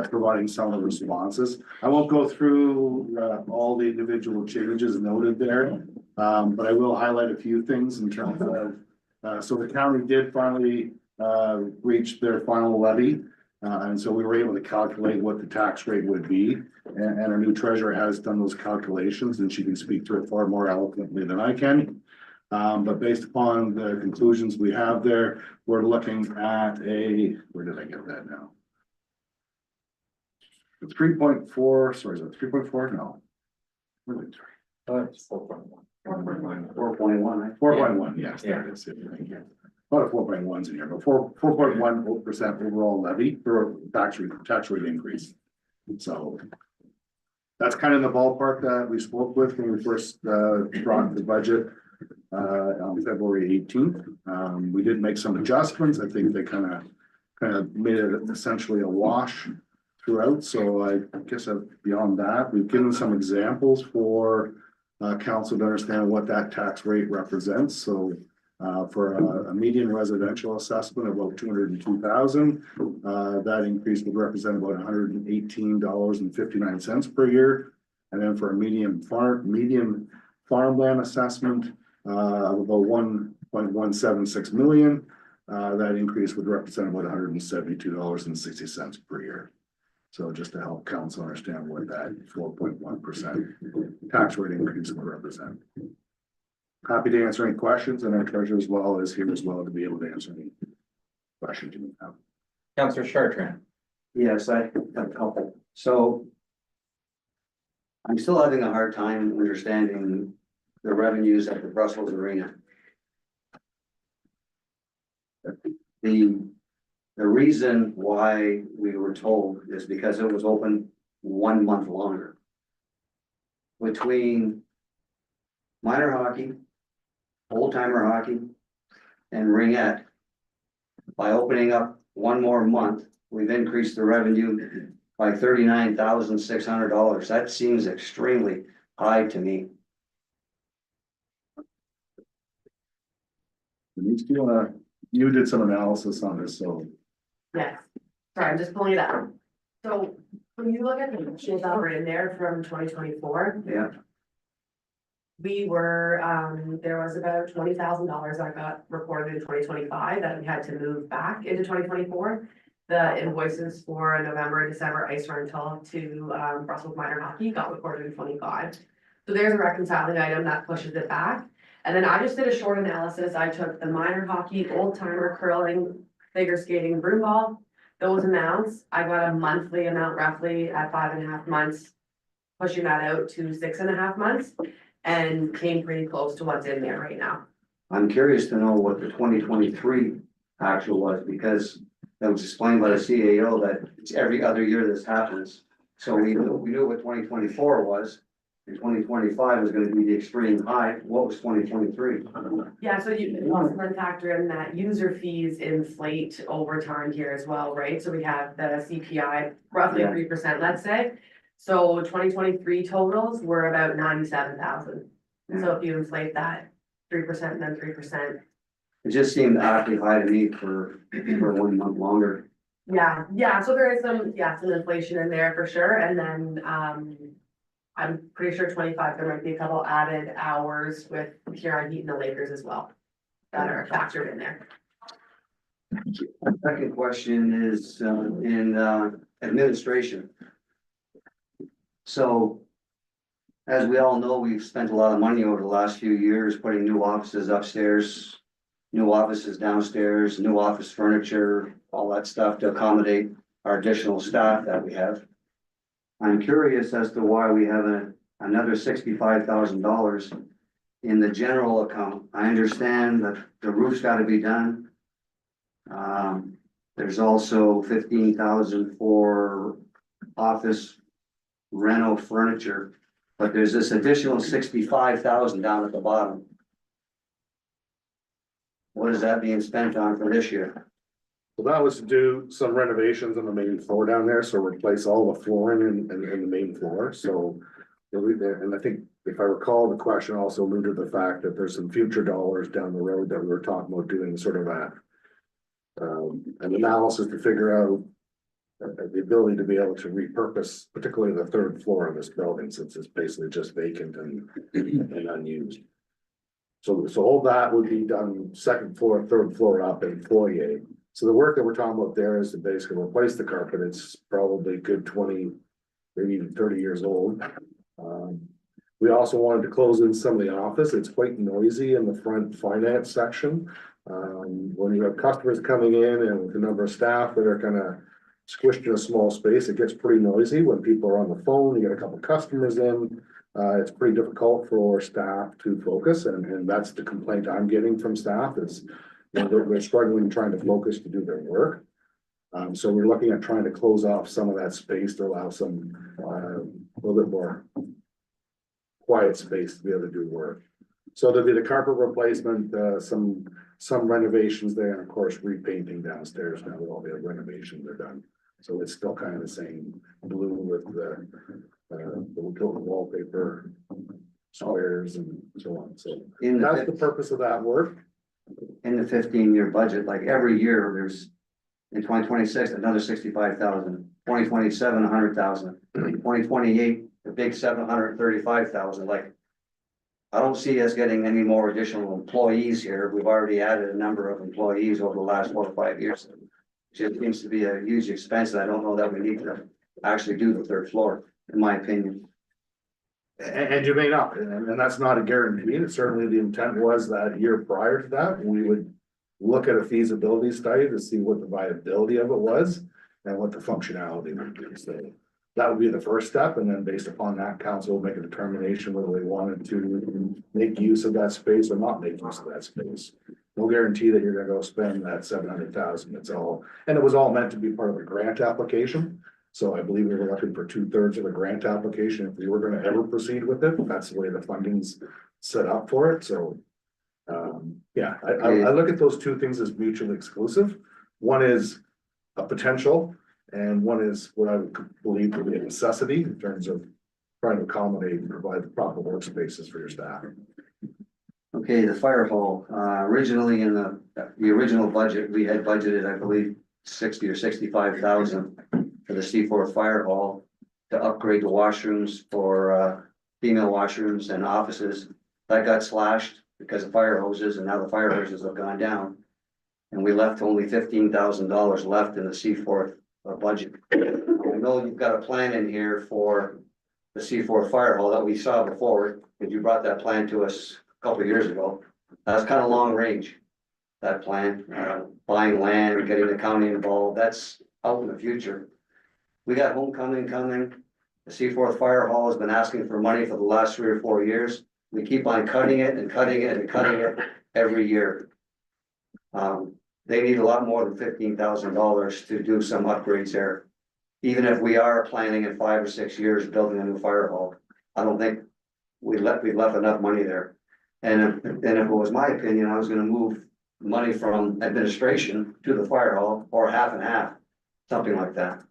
providing some of the responses. I won't go through all the individual changes noted there, but I will highlight a few things in terms of, so the county did finally reach their final levy. And so we were able to calculate what the tax rate would be, and our new treasurer has done those calculations, and she can speak to it far more eloquently than I can. But based upon the conclusions we have there, we're looking at where did I get that now? 3.4, sorry, is that 3.4? No. Really, sorry. It's 4.1. 4.1. 4.1, yes, that is it. Thank you. About 4.1s in here, but 4.1% overall levy for tax rate increase. So that's kind of the ballpark that we spoke with when we first brought the budget on February 18th. We did make some adjustments. I think they kind of made it essentially a wash throughout. So I guess beyond that, we've given some examples for council to understand what that tax rate represents. So For a median residential assessment of about 202,000. That increase would represent about $118.59 per year. And then for a medium farmland assessment of about 1.176 million, that increase would represent about $172.60 per year. So just to help council understand what that 4.1% tax rate increase would represent. Happy to answer any questions, and our treasurer as well is here as well to be able to answer any questions you may have. Councillor Chartrand. Yes, I have a couple. So I'm still having a hard time understanding the revenues at the Brussels Arena. The reason why we were told is because it was open 1 month longer. Between minor hockey, old timer hockey, and ringette, by opening up 1 more month, we've increased the revenue by $39,600. That seems extremely high to me. Denise, do you did some analysis on this, so. Yes, sorry, I'm just pulling it up. So when you look at the machines that were in there from 2024, Yeah, we were, there was about $20,000 that got reported in 2025 that we had to move back into 2024. The invoices for November and December ice rental to Brussels Minor Hockey got recorded in 25. So there's a reconciling item that pushes it back. And then I just did a short analysis. I took the minor hockey, old timer, curling, figure skating, broom ball, those amounts. I got a monthly amount roughly at 5.5 months, pushing that out to 6.5 months, and came pretty close to what's in there right now. I'm curious to know what the 2023 actual was, because that was explained by the CAO that it's every other year this happens. So we knew what 2024 was, and 2025 was gonna be the extreme high. What was 2023? Yeah, so you also then factor in that user fees inflate over time here as well, right? So we have the CPI roughly Yeah. 3%, let's say. So 2023 totals were about 97,000. So if you inflate that 3% and then 3%. It just seemed awfully high to me for 1 month longer. Yeah, so there is some inflation in there for sure, and then, I'm pretty sure 25, there might be a couple added hours with Huron Heat and the Lakers as well. That are factored in there. My second question is in administration. So, as we all know, we've spent a lot of money over the last few years putting new offices upstairs, new offices downstairs, new office furniture, all that stuff to accommodate our additional staff that we have. I'm curious as to why we have another $65,000 in the general account. I understand that the roof's got to be done. There's also 15,000 for office rental furniture, but there's this additional 65,000 down at the bottom. What is that being spent on for this year? Well, that was to do some renovations on the main floor down there, so replace all the flooring in the main floor, so. And I think if I recall, the question also alluded to the fact that there's some future dollars down the road that we were talking about doing sort of an analysis to figure out. The ability to be able to repurpose, particularly the 3rd floor of this building, since it's basically just vacant and unused. So all that would be done 2nd floor, 3rd floor up in foyer. So the work that we're talking about there is to basically replace the carpet. It's probably good 20, maybe even 30 years old. We also wanted to close in some of the office. It's quite noisy in the front finance section. When you have customers coming in and with the number of staff that are kind of squished in a small space, it gets pretty noisy when people are on the phone. You get a couple of customers in. It's pretty difficult for staff to focus, and that's the complaint I'm getting from staff is they're struggling trying to focus to do their work. So we're looking at trying to close off some of that space to allow some a little bit more quiet space to be able to do work. So there'll be the carpet replacement, some renovations there, and of course repainting downstairs now that all the renovations are done. So it's still kind of the same blue with the wallpaper, squares and so on. So that's the purpose of that work. in the 15-year budget, like every year, there's in 2026, another 65,000, 2027, 100,000, 2028, the big 735,000, like. I don't see us getting any more additional employees here. We've already added a number of employees over the last 4 or 5 years. It seems to be a huge expense, and I don't know that we need to actually do the 3rd floor, in my opinion. And you may not, and that's not a guarantee. Certainly the intent was that year prior to that, we would look at a feasibility study to see what the viability of it was and what the functionality would be. So that would be the first step, and then based upon that, council will make a determination whether they wanted to make use of that space or not make use of that space. No guarantee that you're gonna go spend that 700,000, it's all, and it was all meant to be part of a grant application. So I believe we were looking for 2/3 of a grant application. If we were gonna ever proceed with it, that's the way the funding's set up for it, so. Yeah, I look at those two things as mutually exclusive. One is a potential, and one is what I would believe to be a necessity in terms of trying to accommodate and provide the proper workspaces for your staff. Okay, the fire hall, originally in the original budget, we had budgeted, I believe, 60 or 65,000 for the C4 fire hall to upgrade the washrooms for, female washrooms and offices. That got slashed because of fire hoses, and now the fire hoses have gone down. And we left only $15,000 left in the C4 budget. I know you've got a plan in here for the C4 fire hall that we saw before, because you brought that plan to us a couple of years ago. That's kind of long range, that plan, buying land, getting the county involved, that's out in the future. We got homecoming coming. The C4 fire hall has been asking for money for the last 3 or 4 years. We keep on cutting it and cutting it and cutting it every year. They need a lot more than $15,000 to do some upgrades there. Even if we are planning in 5 or 6 years building a new fire hall, I don't think we've left enough money there. And if it was my opinion, I was gonna move money from administration to the fire hall, or half and half, something like that.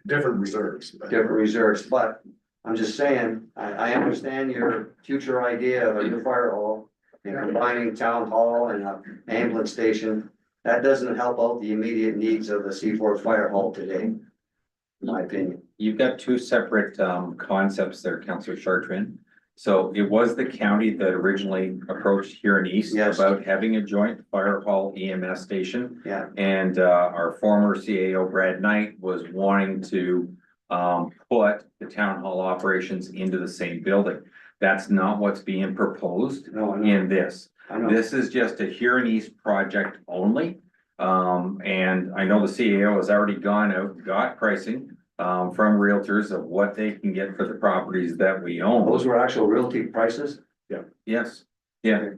Different reserves. Different reserves, but I'm just saying, I understand your future idea of a new fire hall and combining town hall and an ambulance station. That doesn't help out the immediate needs of the C4 fire hall today, in my opinion. You've got two separate concepts there, Councillor Chartrand. So it was the county that originally approached Huron East Yes. about having a joint fire hall EMS station. Yeah. And our former CAO Brad Knight was wanting to put the town hall operations into the same building. That's not what's being proposed No, I know. in this. I know. This is just a Huron East project only. And I know the CAO has already gone out, got pricing from realtors of what they can get for the properties that we own. Those were actual realty prices? Yes, yeah.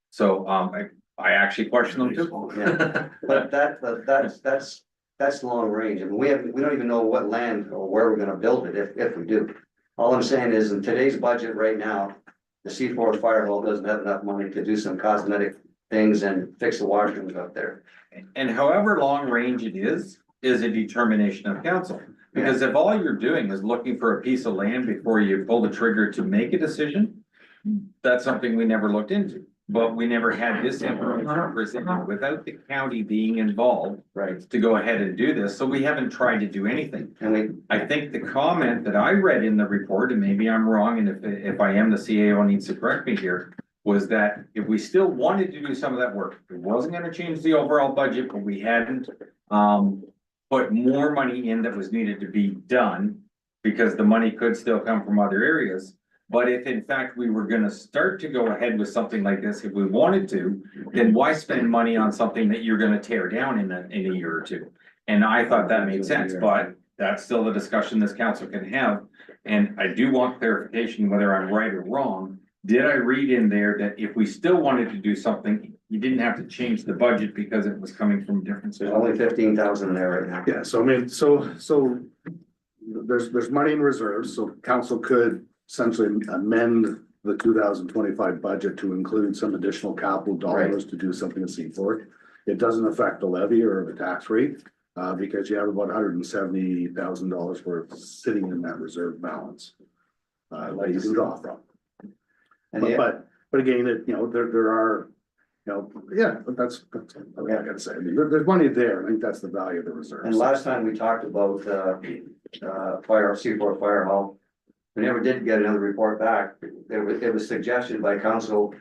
So I actually question them too. Yeah. But that's long range. I mean, we don't even know what land or where we're gonna build it if we do. All I'm saying is in today's budget right now, the C4 fire hall doesn't have enough money to do some cosmetic things and fix the washrooms up there. And however long range it is a determination of council. Because if all you're doing is looking for a piece of land before you pull the trigger to make a decision, that's something we never looked into. But we never had this information without the county being involved. Right. To go ahead and do this, so we haven't tried to do anything. And I think the comment that I read in the report, and maybe I'm wrong, and if I am, the CAO needs to correct me here. Was that if we still wanted to do some of that work, it wasn't gonna change the overall budget, but we hadn't put more money in that was needed to be done. Because the money could still come from other areas. But if in fact we were gonna start to go ahead with something like this, if we wanted to, then why spend money on something that you're gonna tear down in a year or two? And I thought that made sense, but that's still the discussion this council can have. And I do want clarification whether I'm right or wrong. Did I read in there that if we still wanted to do something, you didn't have to change the budget because it was coming from different there's sources? only 15,000 there right now. Yeah, so I mean, so there's money in reserves, so council could essentially amend the 2025 budget to include some additional capital dollars to do something to see for it. It doesn't affect the levy or the tax rate, because you have about $170,000 worth sitting in that reserve balance. That you can draw from. And But again, there are, know, yeah, but that's, I mean, I gotta say, I mean, there's money there, I think that's the value of the And reserves. last time we talked about, fire, C4 fire hall. We never did get another report back. It was suggested by council.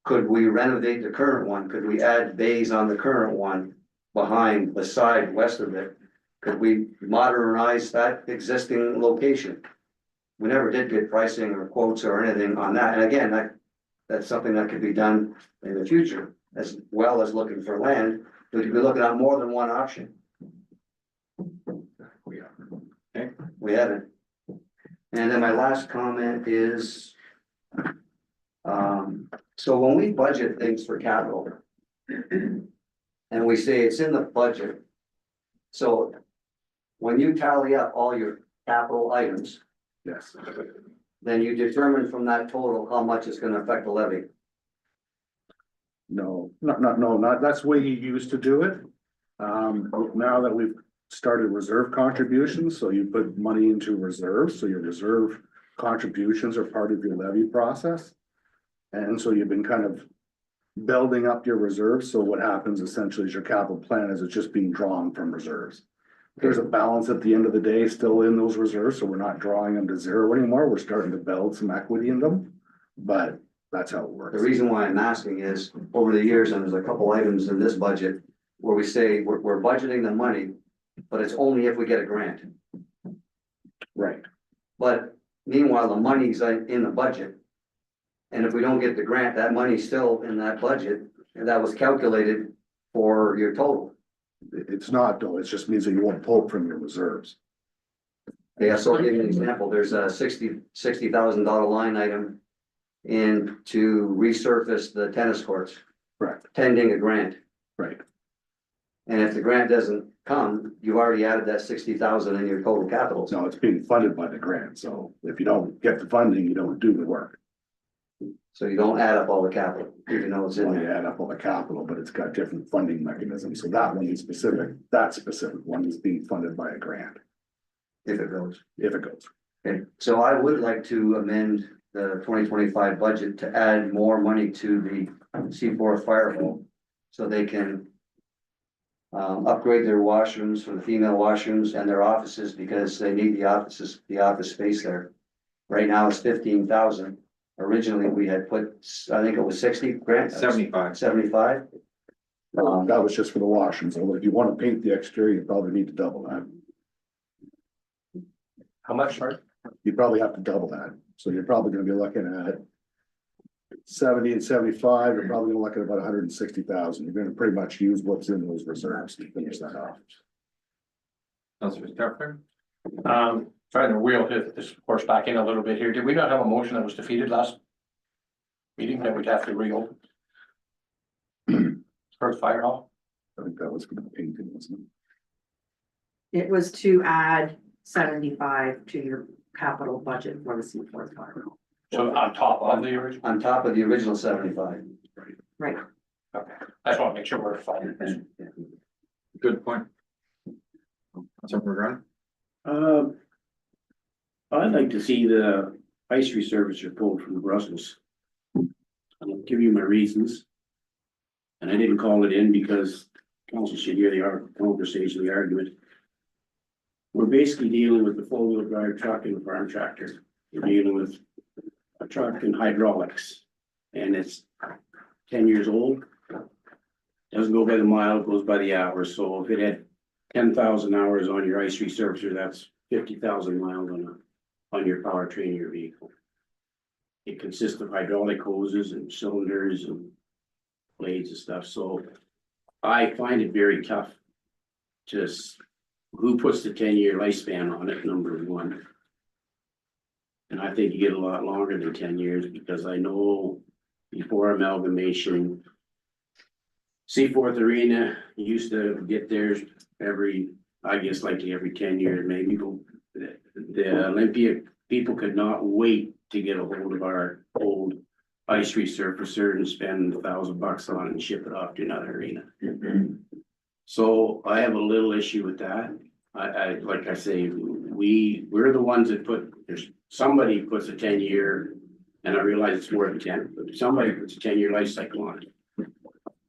Could we renovate the current one? Could we add bays on the current one behind, beside, west of it? Could we modernize that existing location? We never did get pricing or quotes or anything on that. And again, that's something that could be done in the future, as well as looking for land. We could be looking at more than one option. We haven't. And then my last comment is, so when we budget things for capital, and we say it's in the budget, so when you tally up all your capital items, Yes, then you determine from that total how much it's gonna affect the levy. no, not, that's the way you used to do it. Now that we've started reserve contributions, so you put money into reserves, so your reserve contributions are part of your levy process. And so you've been kind of building up your reserves, so what happens essentially is your capital plan is it's just being drawn from reserves. There's a balance at the end of the day still in those reserves, so we're not drawing them to zero anymore, we're starting to build some equity in them, but that's how it The works. reason why I'm asking is, over the years, and there's a couple items in this budget where we say we're budgeting the money, but it's only if we get a grant. Right, But meanwhile, the money's in the budget. And if we don't get the grant, that money's still in that budget, and that was calculated for your total. it's not though, it just means that you won't pull from your reserves. Yeah, so I'll give you an example, there's a $60,000 line item in to resurface the tennis courts, Correct, pending a grant. right, And if the grant doesn't come, you've already added that 60,000 in your total capital. no, it's being funded by the grant, so if you don't get the funding, you don't do the work. So you don't add up all the capital, even though it's in Well, you there. add up all the capital, but it's got different funding mechanisms, so that one is specific, that specific one is being funded by a grant, If it goes. if it goes. Okay, so I would like to amend the 2025 budget to add more money to the C4 fire hall. So they can upgrade their washrooms for the female washrooms and their offices because they need the office space there. Right now it's 15,000. Originally, we had put, I think it was 60 grant. 75. 75. That was just for the washrooms, so if you wanna paint the exterior, you probably need to double that. How much, sorry? You probably have to double that, so you're probably gonna be looking at 70 and 75, you're probably gonna look at about 160,000, you're gonna pretty much use what's in those reserves to finish that off. Councilor Stefan? Trying to wheel this horse back in a little bit here. Did we not have a motion that was defeated last meeting that we'd have to reopen? For the fire hall? I think that was for the painting, wasn't It was to add 75 to your capital budget for the C4 fire. So on top of the original? On top of the original 75. Right. Okay, I just want to make sure we're fine. Good point. Councilor I'd like to see the ice resurfacer pulled from Brussels. I'll give you my reasons. And I didn't call it in because council should hear the conversation, the argument. We're basically dealing with the four-wheel drive truck and the farm tractor. We're dealing with a truck and hydraulics. And it's 10 years old. Doesn't go by the mile, it goes by the hour. So if it had 10,000 hours on your ice resurfacer, that's 50,000 miles on your powertrain, your vehicle. It consists of hydraulic hoses and cylinders and blades and stuff, so I find it very tough. Just who puts the 10-year lifespan on it, number one. And I think you get a lot longer than 10 years because I know before amalgamation, Seaforth Arena used to get theirs every 10 years, maybe. The Olympia people could not wait to get a hold of our old ice resurfacer and spend $1,000 on it and ship it off to another arena. So I have a little issue with that. Like I say, we're the ones that somebody puts a 10-year, and I realize it's more than 10, but somebody puts a 10-year life cycle on it.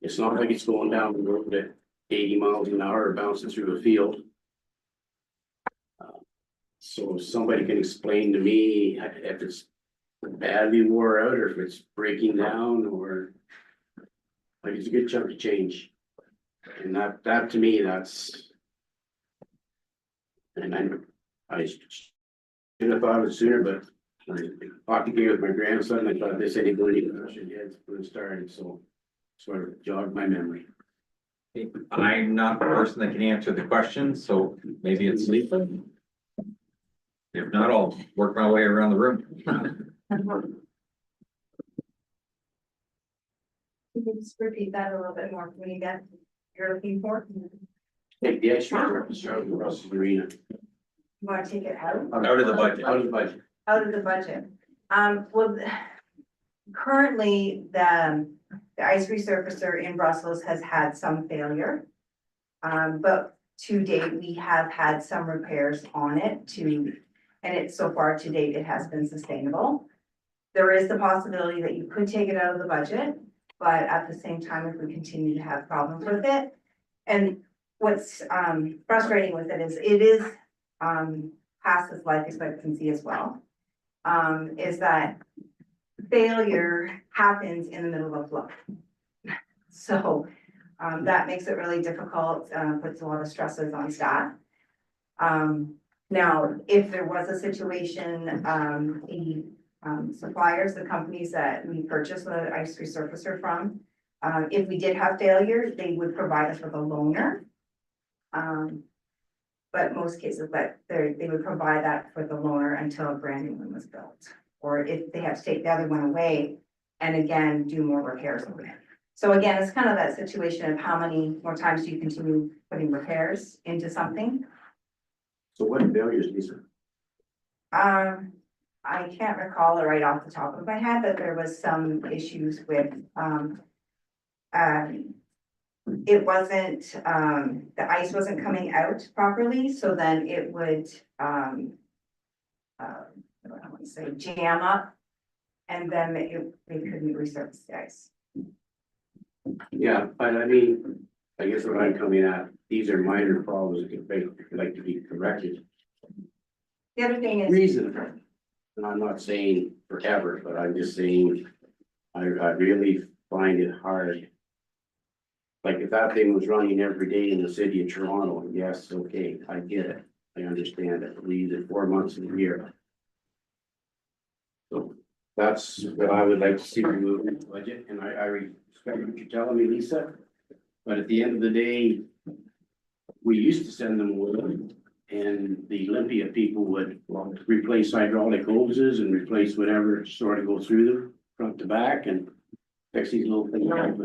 It's not like it's going down the road at 80 miles an hour or bouncing through a field. So if somebody can explain to me if it's badly wore out or if it's breaking down or. Like it's a good chunk of change. And that to me, that's. And I should have thought of it sooner, but I talked again with my grandson, I thought they said he believed it, I should get when it started, so. Sort of jogged my memory. I'm not the person that can answer the question, so maybe it's Lisa. If not, I'll work my way around the room. Can you just repeat that a little bit more for me again? You're looking for? Take the extra purpose out of the Russell Arena. You wanna take it out? Out of the budget. Out of the budget. Out of the budget. Well, currently, the ice resurfacer in Brussels has had some failure. But to date, we have had some repairs on it and it's so far to date, it has been sustainable. There is the possibility that you could take it out of the budget, but at the same time, if we continue to have problems with it. And what's frustrating with it is past its life expectancy as well. Is that failure happens in the middle of flow. So that makes it really difficult, puts a lot of stresses on staff. Now, if there was a situation, the suppliers, the companies that we purchased the ice resurfacer from, if we did have failure, they would provide us with a loaner. But most cases that they would provide that for the loaner until a brand new one was built. Or if they have to take the other one away and again, do more repairs on it. So again, it's kind of that situation of how many more times do you continue putting repairs into something? So what failures, Lisa? I can't recall it right off the top of my head, but there was some issues with, it wasn't, the ice wasn't coming out properly, so then it would, I don't want to say jam up. And then they couldn't resurface the ice. Yeah, but I mean, I guess what I'm coming at, these are minor problems that could like to be corrected. The other thing is. Reasonable. And I'm not saying forever, but I'm just saying, I really find it hard. Like if that thing was running every day in the city of Toronto, yes, okay, I get it. I understand it. We use it 4 months of the year. So that's what I would like to see removed in the budget, and I respect what you're telling me, Lisa. But at the end of the day, we used to send them wood, and the Olympia people would replace hydraulic hoses and replace whatever sort of go through them, front to back, and fix these little things up.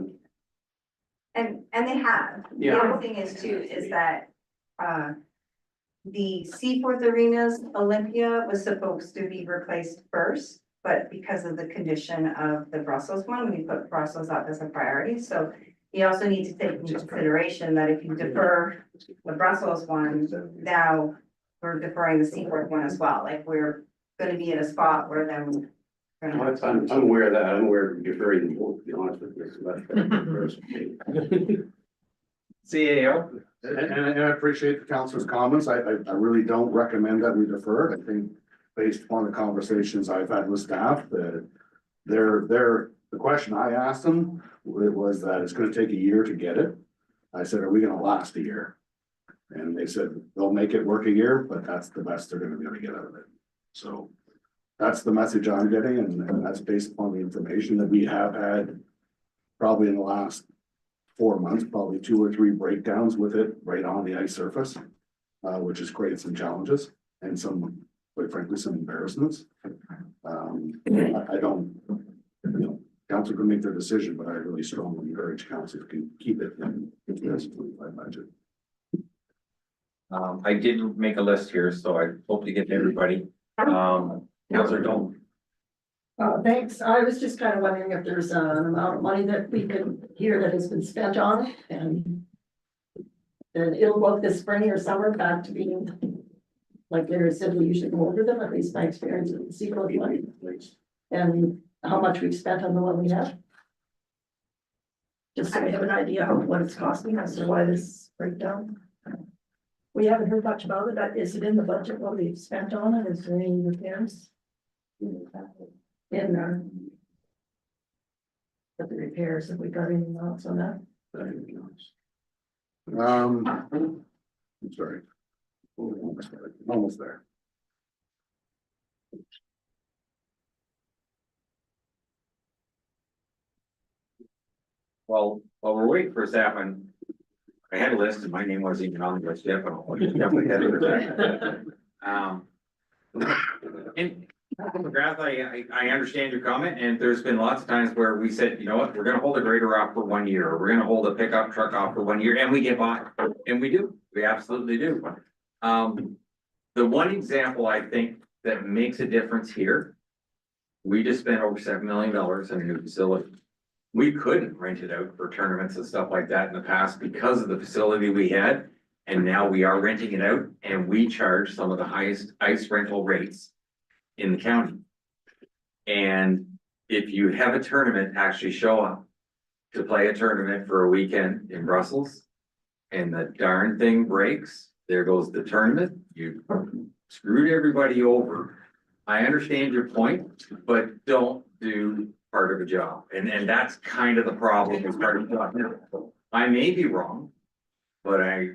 And they have. The Yeah. other thing is too, is that, the Seaforth Arenas Olympia was supposed to be replaced first. But because of the condition of the Brussels one, we put Brussels up as a priority, so you also need to take into consideration that if you defer the Brussels one, now we're deferring the Seaforth one as well, like we're gonna be in a spot where then. we're gonna have I'm aware of that. I'm aware of deferring them both, to be honest with you. So that's first. CAO. And I appreciate the council's comments. I really don't recommend that we defer it. I think based upon the conversations I've had with staff, that the question I asked them was that it's gonna take a year to get it. I said, are we gonna last a year? And they said, they'll make it work a year, but that's the best they're gonna be able to get out of it. So that's the message I'm getting, and that's based upon the information that we have had probably in the last 4 months, probably 2 or 3 breakdowns with it right on the ice surface, which has created some challenges and some, quite frankly, some embarrassments. I don't, council can make their decision, but I really strongly encourage council to keep it in the 2025 budget. I did make a list here, so I hope to get to everybody. Councilor Dolan. Thanks. I was just kind of wondering if there's an amount of money that we could hear that has been spent on it and it'll go this spring or summer back to being like Larry said, we usually go over them, at least my experience with the Seacoast one. And how much we've spent on the one we have. Just so we have an idea of what it's costing us or why this breakdown. We haven't heard much about it. Is it in the budget, what we've spent on it? Is there any repairs? In there. But the repairs, have we got any notes on that? I'm sorry. Almost there. Well, while we're waiting for staff, I had a list and my name wasn't even on the list yet, but I'll just jump ahead of it. And McGrath, I understand your comment, and there's been lots of times where we said, you know what, we're gonna hold a grader off for 1 year, or we're gonna hold a pickup truck off for 1 year, and we get by, and we do, we absolutely do. The one example I think that makes a difference here, we just spent over $7 million on a new facility. We couldn't rent it out for tournaments and stuff like that in the past because of the facility we had. And now we are renting it out and we charge some of the highest ice rental rates in the county. And if you have a tournament actually show up to play a tournament for a weekend in Brussels and the darn thing breaks, there goes the tournament, you screwed everybody over. I understand your point, but don't do part of a job. And that's kind of the problem as part of the job. I may be wrong, but I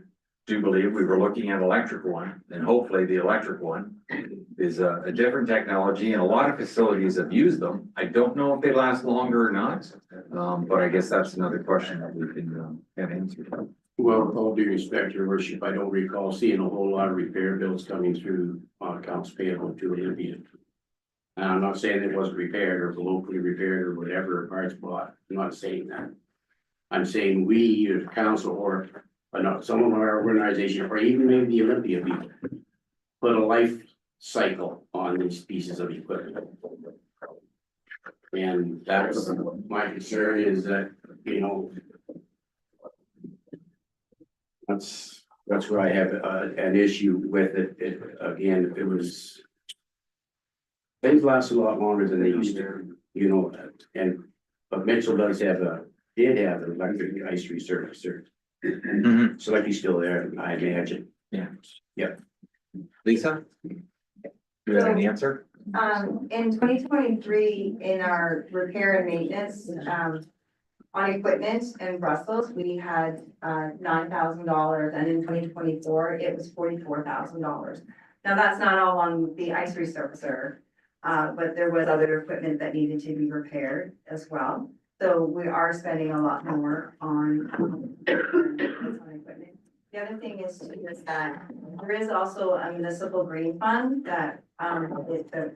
do believe we were looking at electric one, and hopefully the electric one is a different technology, and a lot of facilities have used them. I don't know if they last longer or not, but I guess that's another question that we can have answered. Well, with all due respect, your worship, I don't recall seeing a whole lot of repair bills coming through on accounts payable to Olympia. And I'm not saying it wasn't repaired or locally repaired or whatever, parts bought, I'm not saying that. I'm saying we as council or not some of our organization, or even maybe the Olympia people, put a life cycle on these pieces of equipment. And that's my concern is that, you know, that's where I have an issue with it. Again, it was. Things last a lot longer than they used to, you know that, and, but Mitchell did have an electric ice resurfacer. So like he's still there, I imagine. Yeah. Yep. Lisa? Do you have an answer? In 2023, in our repair and maintenance, on equipment in Brussels, we had, $9,000, and in 2024, it was $44,000. Now, that's not all on the ice resurfacer, but there was other equipment that needed to be repaired as well. So we are spending a lot more on equipment. The other thing is that there is also a municipal green fund that I'd like to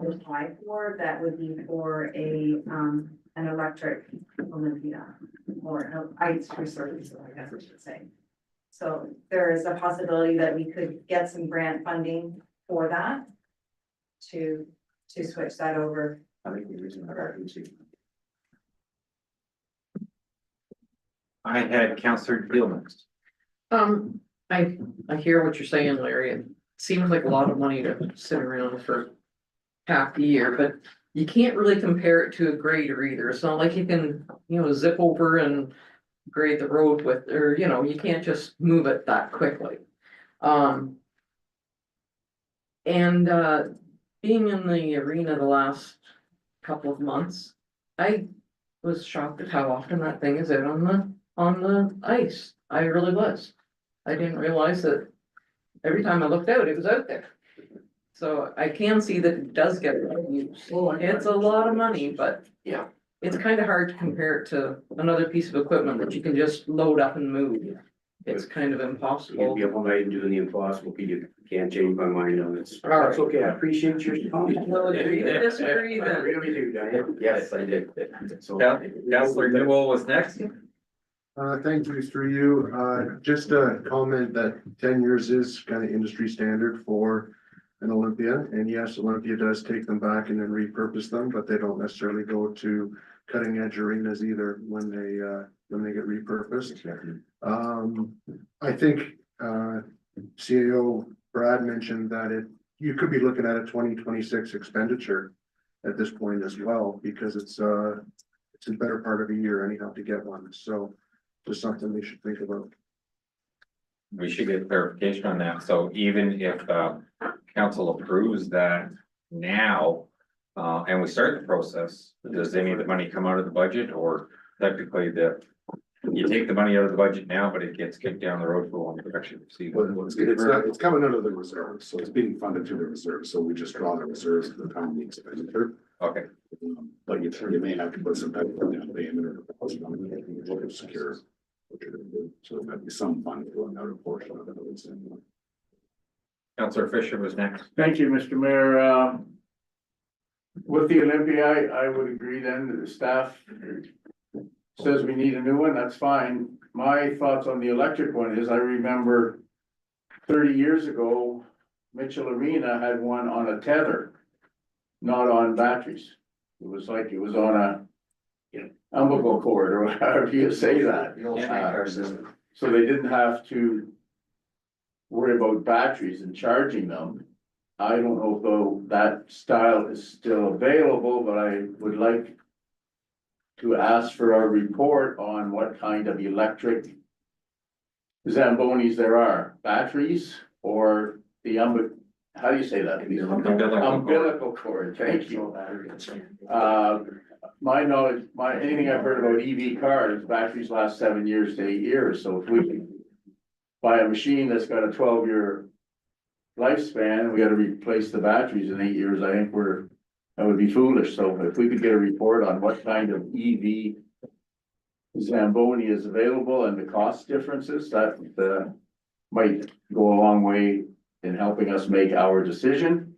apply for, that would be for an electric Olympia or an ice resurfacer, I guess I should say. So there is a possibility that we could get some grant funding for that to switch that over. I think we're using our agency. I had Counselor Deal next. I hear what you're saying, Larry. It seems like a lot of money to sit around for half the year, but you can't really compare it to a grader either. It's not like you can, zip over and grade the road with, or, you can't just move it that quickly. Being in the arena the last couple of months, I was shocked at how often that thing is out on the ice. I really was. I didn't realize that every time I looked out, it was out there. So I can see that it does get a lot of use. It's a lot of money, but Yeah. it's kind of hard to compare it to another piece of equipment that you can just load up and move. It's kind of impossible. Be up all night and doing the impossible, you can't change my mind on this. All right. That's okay, I appreciate your comment. Well, agree to disagree I then. really do, Diane. Yes, I did. So. Counselor Newell was next. Thank you, through you. Just a comment that 10 years is kind of industry standard for an Olympia. And yes, Olympia does take them back and then repurpose them, but they don't necessarily go to cutting edge arenas either when they get repurposed. I think CAO Brad mentioned that you could be looking at a 2026 expenditure at this point as well, because it's a better part of a year anyhow to get one, so just something we should think about. We should get clarification on that. So even if council approves that now, and we start the process, does any of the money come out of the budget, or technically you take the money out of the budget now, but it gets kicked down the road for when you actually receive it? It's coming out of the reserves, so it's being funded through the reserves, so we just draw the reserves at the time of the expenditure. Okay, But you may have to put some type of down payment or deposit on it, to secure. what you're gonna do. So there might be some fund going out of portion of it. at least anyway. Councillor Fisher was next. Thank you, Mr. Mayor. With the Olympia, I would agree then that the staff says we need a new one, that's fine. My thoughts on the electric one is I remember 30 years ago, Mitchell Arena had one on a tether, not on batteries. It was like it was on a umbilical cord or however you say that. So they didn't have to worry about batteries and charging them. I don't know if though that style is still available, but I would like to ask for a report on what kind of electric Zambonis there are, batteries or the how do you say that? Umbilical cord, thank you. My knowledge, anything I've heard about EV cars, batteries last 7 years to 8 years, so if we can buy a machine that's got a 12-year lifespan, we gotta replace the batteries in 8 years, I think that would be foolish, so if we could get a report on what kind of EV Zamboni is available and the cost differences, that might go a long way in helping us make our decision.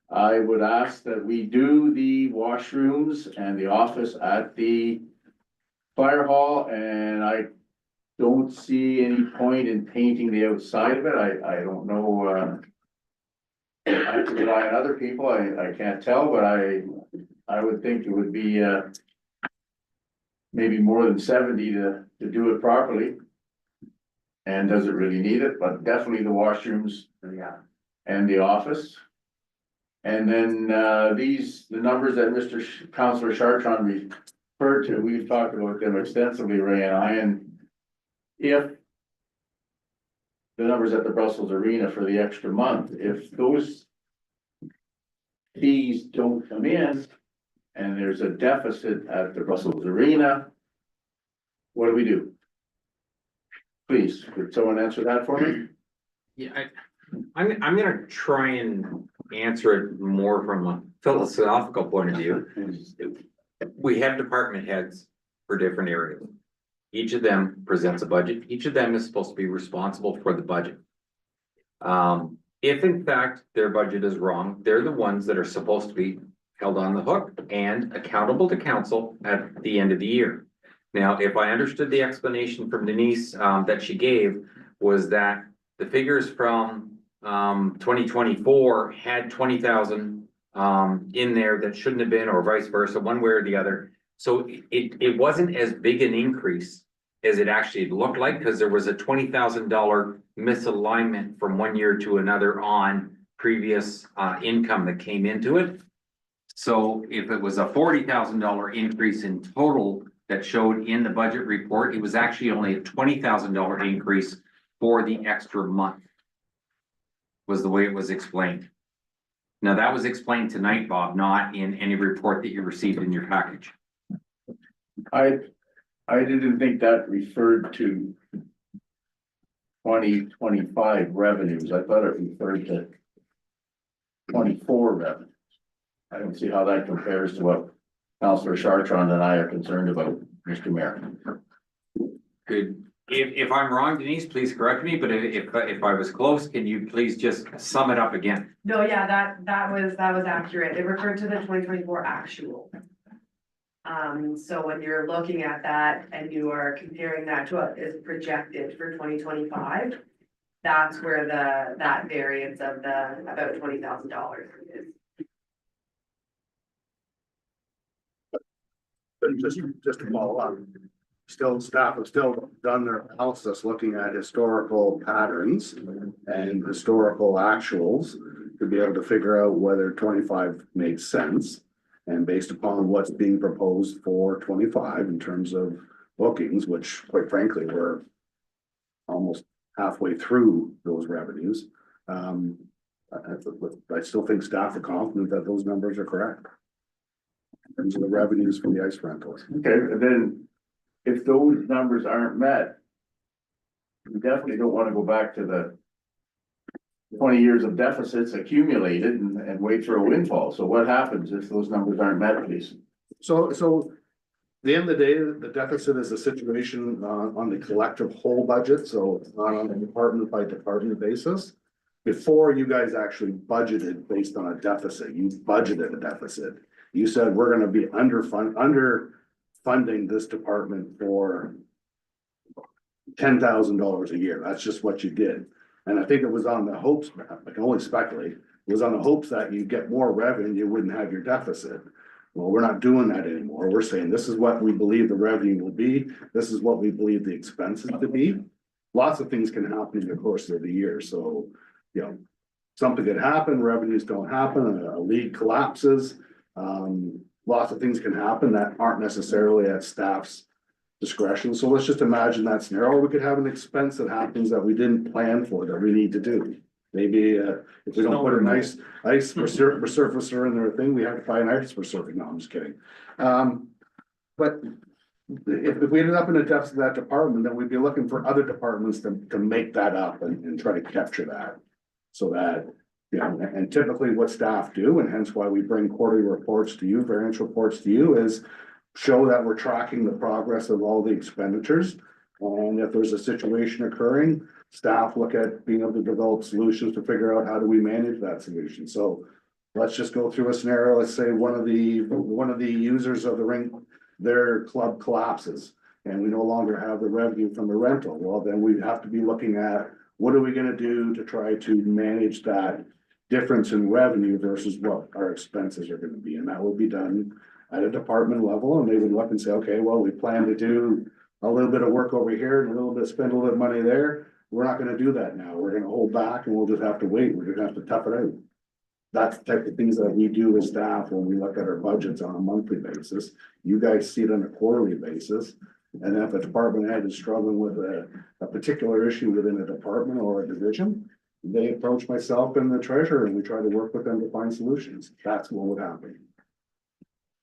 I would ask that we do the washrooms and the office at the fire hall, and I don't see any point in painting the outside of it. I don't know, I have to rely on other people. I can't tell, but I would think it would be, maybe more than 70 to do it properly. And does it really need it? But definitely the washrooms. Yeah. And the office. And then, the numbers that Councillor Chartrand referred to, we've talked about them extensively, Ray and I, and if the numbers at the Brussels Arena for the extra month, if those fees don't come in and there's a deficit at the Brussels Arena, what do? Please, could someone answer that for me? Yeah, I'm gonna try and answer it more from a philosophical point of view. We have department heads for different areas. Each of them presents a budget. Each of them is supposed to be responsible for the budget. If in fact their budget is wrong, they're the ones that are supposed to be held on the hook and accountable to council at the end of the year. Now, if I understood the explanation from Denise that she gave, was that the figures from 2024 had 20,000 in there that shouldn't have been, or vice versa, one way or the other. So it wasn't as big an increase as it actually looked like, because there was a $20,000 misalignment from one year to another on previous income that came into it. So if it was a $40,000 increase in total that showed in the budget report, it was actually only a $20,000 increase for the extra month, was the way it was explained. Now, that was explained tonight, Bob, not in any report that you received in your package. I didn't think that referred to 2025 revenues. I thought it referred to 24 revenues. I don't see how that compares to what Councillor Chartrand and I are concerned about, Mr. Mayor. Good. If I'm wrong, Denise, please correct me, but if I was close, can you please just sum it up again? No, yeah, that was accurate. It referred to the 2024 actual. So when you're looking at that and you are comparing that to what is projected for 2025, that's where that variance of the about $20,000 is. But just to follow up, staff have still done their analysis looking at historical patterns and historical actuals to be able to figure out whether 25 makes sense. And based upon what's being proposed for 25 in terms of bookings, which quite frankly, we're almost halfway through those revenues. I still think staff are confident that those numbers are correct. In terms of the revenues from the ice rentals. Okay, and then if those numbers aren't met, we definitely don't wanna go back to the 20 years of deficits accumulated and wait for a windfall. So what happens if those numbers aren't met, please? So the end of the day, the deficit is a situation on the collective whole budget, so it's not on a department by department basis. Before you guys actually budgeted based on a deficit, you budgeted a deficit. You said we're gonna be underfunding this department for $10,000 a year. That's just what you did. And I think it was on the hopes, I can only speculate, it was on the hopes that you get more revenue, you wouldn't have your deficit. Well, we're not doing that anymore. We're saying this is what we believe the revenue will be. This is what we believe the expenses to be. Lots of things can happen in the course of the year. So, you know, something could happen, revenues don't happen, a league collapses. Lots of things can happen that aren't necessarily at staff's discretion. So let's just imagine that scenario. We could have an expense that happens that we didn't plan for, that we need to do. Maybe if we don't put a nice ice resurfacer in their thing, we have to buy an ice resurfacer. No, I'm just kidding. But if we ended up in a deficit of that department, then we'd be looking for other departments to make that up and try to capture that. So that, you know, and typically what staff do, and hence why we bring quarterly reports to you, variance reports to you, is show that we're tracking the progress of all the expenditures. And if there's a situation occurring, staff look at being able to develop solutions to figure out how do we manage that solution. So let's just go through a scenario. Let's say one of the users of the rink, their club collapses and we no longer have the revenue from the rental. Well, then we have to be looking at what are we going to do to try to manage that difference in revenue versus what our expenses are going to be. And that will be done at a department level, and they would look and say, okay, well, we plan to do a little bit of work over here and a little bit, spend a little bit of money there. We're not gonna do that now. We're gonna hold back and we'll just have to wait. We're gonna have to tough it out. That's the type of things that we do as staff when we look at our budgets on a monthly basis. You guys see it on a quarterly basis. And if a department head is struggling with a particular issue within a department or a division, they approach myself and the treasurer and we try to work with them to find solutions. That's what would happen.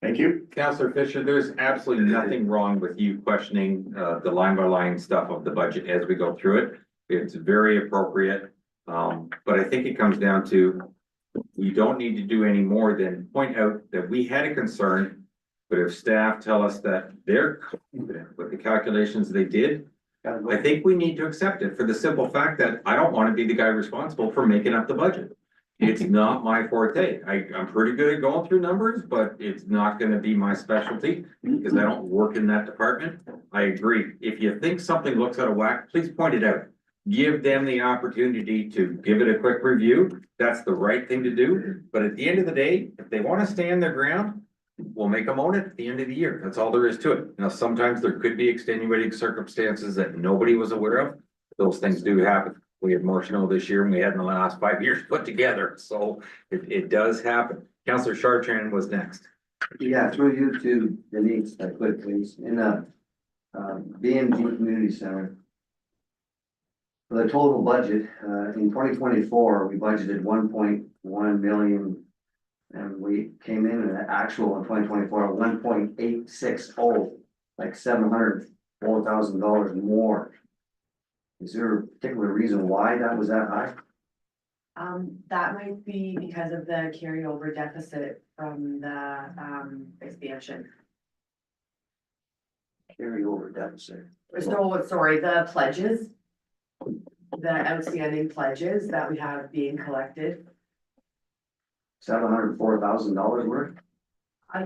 Thank you. Councillor Fisher, there's absolutely nothing wrong with you questioning the line by line stuff of the budget as we go through it. It's very appropriate. But I think it comes down to, we don't need to do any more than point out that we had a concern. But if staff tell us that they're confident with the calculations they did, I think we need to accept it for the simple fact that I don't want to be the guy responsible for making up the budget. It's not my forte. I'm pretty good at going through numbers, but it's not gonna be my specialty because I don't work in that department. I agree. If you think something looks out of whack, please point it out. Give them the opportunity to give it a quick review. That's the right thing to do. But at the end of the day, if they want to stand their ground, we'll make them own it at the end of the year. That's all there is to it. Now, sometimes there could be extenuating circumstances that nobody was aware of. Those things do happen. We had more snow this year than we had in the last 5 years put together, so it does happen. Councillor Chartrand was next. Yeah, through you to Denise, I could please, in the BMG Community Center. For the total budget, in 2024, we budgeted 1.1 million. And we came in at actual in 2024, 1.860, like $704,000 more. Is there a particular reason why that was that high? That might be because of the carryover deficit from the expansion. Carryover deficit. So, sorry, the pledges. The outstanding pledges that we have being collected. $704,000 worth?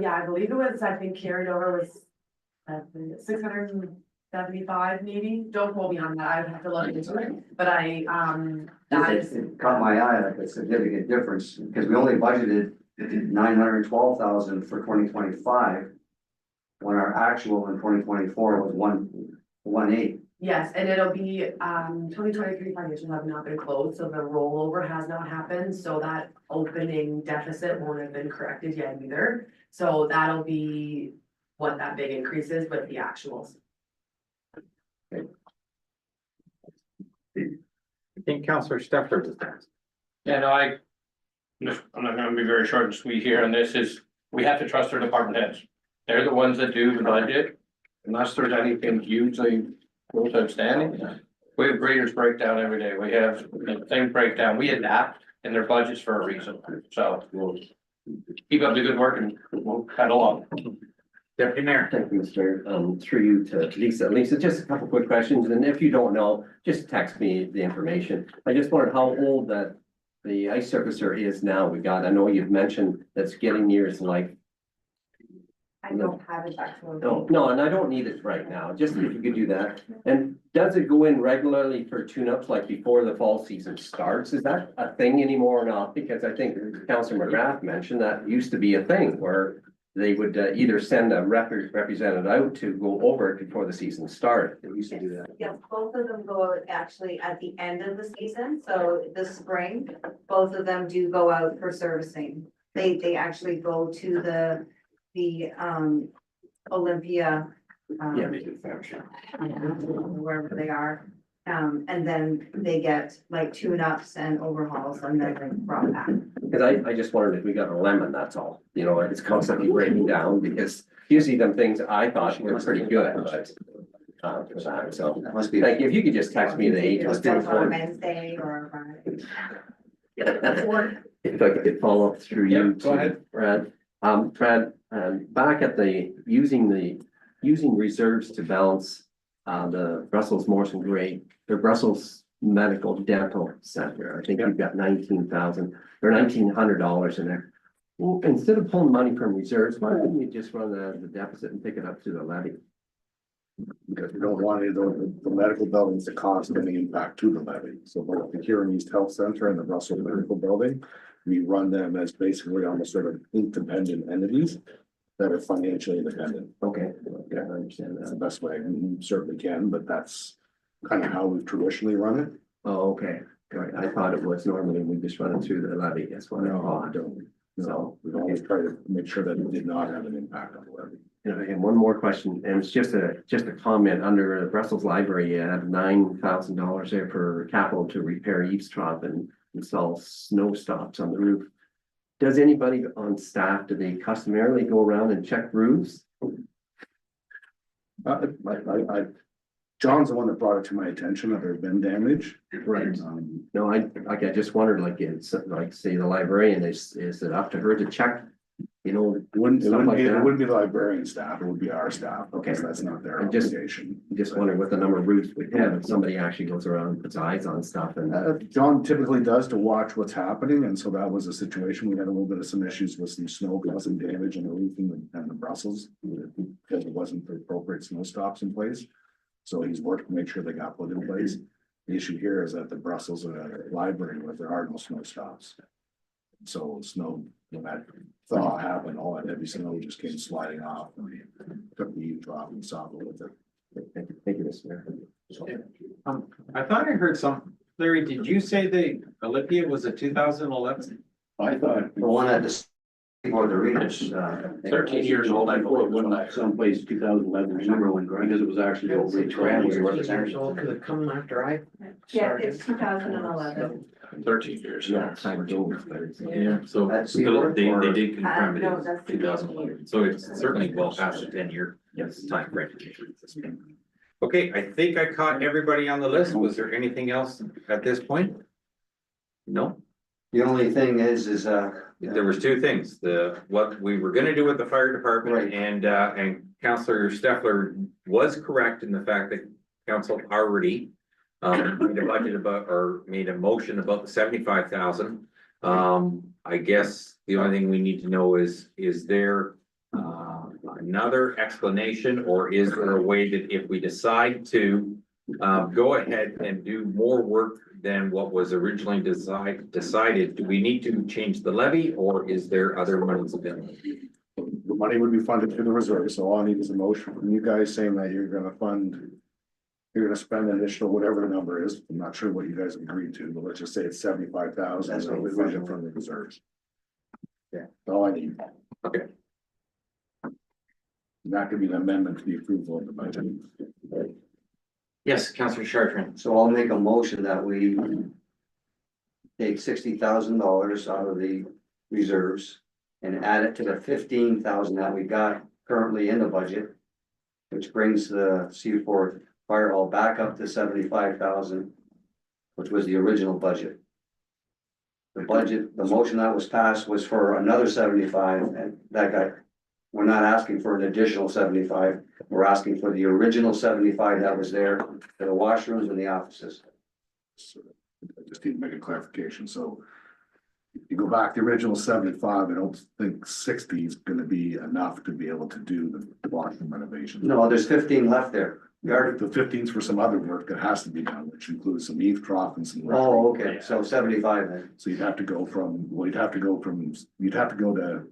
Yeah, I believe it was, I think carried over was 675 maybe. Don't quote me on that. I would have to look into it, but that is. It caught my eye like a significant difference because we only budgeted 912,000 for 2025. When our actual in 2024 was 118. Yes, and it'll be, 2023 financials have not been closed, so the rollover has not happened, so that opening deficit won't have been corrected yet either. So that'll be what that big increase is with the actuals. I think Counselor Stefler was next. Yeah, no, I'm not gonna be very short and sweet here, and this is, we have to trust our department heads. They're the ones that do the budget, unless there's anything hugely gross outstanding. We have graders breakdown every day, we have things breakdown, we adapt, and their budgets for a reason, so we'll keep up the good work and we'll head along. Deputy Mayor. Thank you, Mr. Through you to Lisa. Lisa, just a couple quick questions, and if you don't know, just text me the information. I just wondered how old that the ice surfacer is now. I know you've mentioned that's getting near its life. I don't have it actually. No, and I don't need it right now, just if you could do that. And does it go in regularly for tune-ups like before the fall season starts? Is that a thing anymore or not? Because I think Councilor McGrath mentioned that used to be a thing where they would either send a representative out to go over it before the season started. They used to do that. Yeah, both of them go out actually at the end of the season, so this spring, both of them do go out for servicing. They actually go to the Olympia. Yeah, they do function. Wherever they are, and then they get like tune-ups and overhauls and then they're brought back. Because I just wondered if we got a lemon, that's all. You know, it's constantly breaking down because usually them things I thought were pretty good, but. For that, so Must be. thank you. If you could just text me the age. It's like on Wednesday or Friday. If I could follow up through you. Yeah, go ahead. Brad, Brad, back at using reserves to balance the Brussels Morrison Gray, the Brussels Medical Dental Center. I think you've got $19,000 or $1,900 in there. Well, instead of pulling money from reserves, why don't you just run the deficit and pick it up to the levy? Because we don't want any of the medical buildings to cause any impact to the levy. So both the Huron East Health Center and the Russell Medical Building, we run them as basically almost sort of independent entities that are financially independent. Okay, I understand That's that. the best way. We certainly can, but that's kind of how we've traditionally run it. Oh, okay. Right. I thought it was normally we just run it through the levy. That's what I thought. don't. So, No, we always try to make sure that it did not have an impact on the levy. and one more question, and it's just a comment under the Brussels Library, you have $9,000 there for capital to repair eavesdrop and install snow stops on the roof. Does anybody on staff, do they customarily go around and check roofs? John's the one that brought it to my attention that there's been damage. Right. No, I just wondered, like, it's like, say, the librarian, is it up to her to check? You know, It wouldn't Stuff like be, it that. wouldn't be the librarian staff, it would be our staff, Okay. because that's not their I'm just- obligation. just wondering what the number of roofs we have, if somebody actually goes around and puts eyes on stuff and. John typically does to watch what's happening, and so that was a situation. We had a little bit of some issues with some snow causing damage in the roofing and the Brussels. Because it wasn't the appropriate snow stops in place. So he's worked to make sure they got put in place. The issue here is that the Brussels library, where there are no snow stops. So snow, when that thaw happened, all that heavy snow just came sliding off, and we took the drop and saw it with it. Thank you, Mr. Mayor. I thought I heard some, Larry, did you say the Olympia was a 2011? I thought The one at the, or the Regis, 13 years old, I thought it was someplace 2011, remember when, because it was actually over. 12 years old, could have come after I Yeah, started. it's 2011. 13 years. Yeah, time goes, but it's. Yeah, so That's so Seaboard, they or- did confirm it No, was that's the- 2011, so it's certainly well past the 10-year Yes. time frame. Okay, I think I caught everybody on the list. Was there anything else at this point? No, the only thing is, there was two things, what we were gonna do with the fire department Right. and Counselor Stefler was correct in the fact that council already made a budget about, or made a motion about the 75,000. I guess the only thing we need to know is there another explanation, or is there a way that if we decide to go ahead and do more work than what was originally decided, do we need to change the levy, or is there other monies available? The money would be funded through the reserve, so all I need is a motion from you guys saying that you're gonna fund. You're gonna spend an additional, whatever the number is, I'm not sure what you guys agreed to, but let's just say it's 75,000, That's so what we revision funded. from the reserves. Yeah. That's all I need. Okay. That could be an amendment to the approval of the budget. Yes, Councillor Chartrand. So I'll make a motion that we take $60,000 out of the reserves and add it to the 15,000 that we got currently in the budget, which brings the C4 fire hall back up to 75,000, which was the original budget. The budget, the motion that was passed was for another 75, and that got, we're not asking for an additional 75. We're asking for the original 75 that was there for the washrooms and the offices. So I just need to make a clarification, so. If you go back, the original 75, I don't think 60 is gonna be enough to be able to do the washroom renovation. No, there's 15 left there. We already, The 15's for some other work that has to be done, which includes some eave trough and some. oh, okay, so 75 then. So you'd have to go from, well, you'd have to go to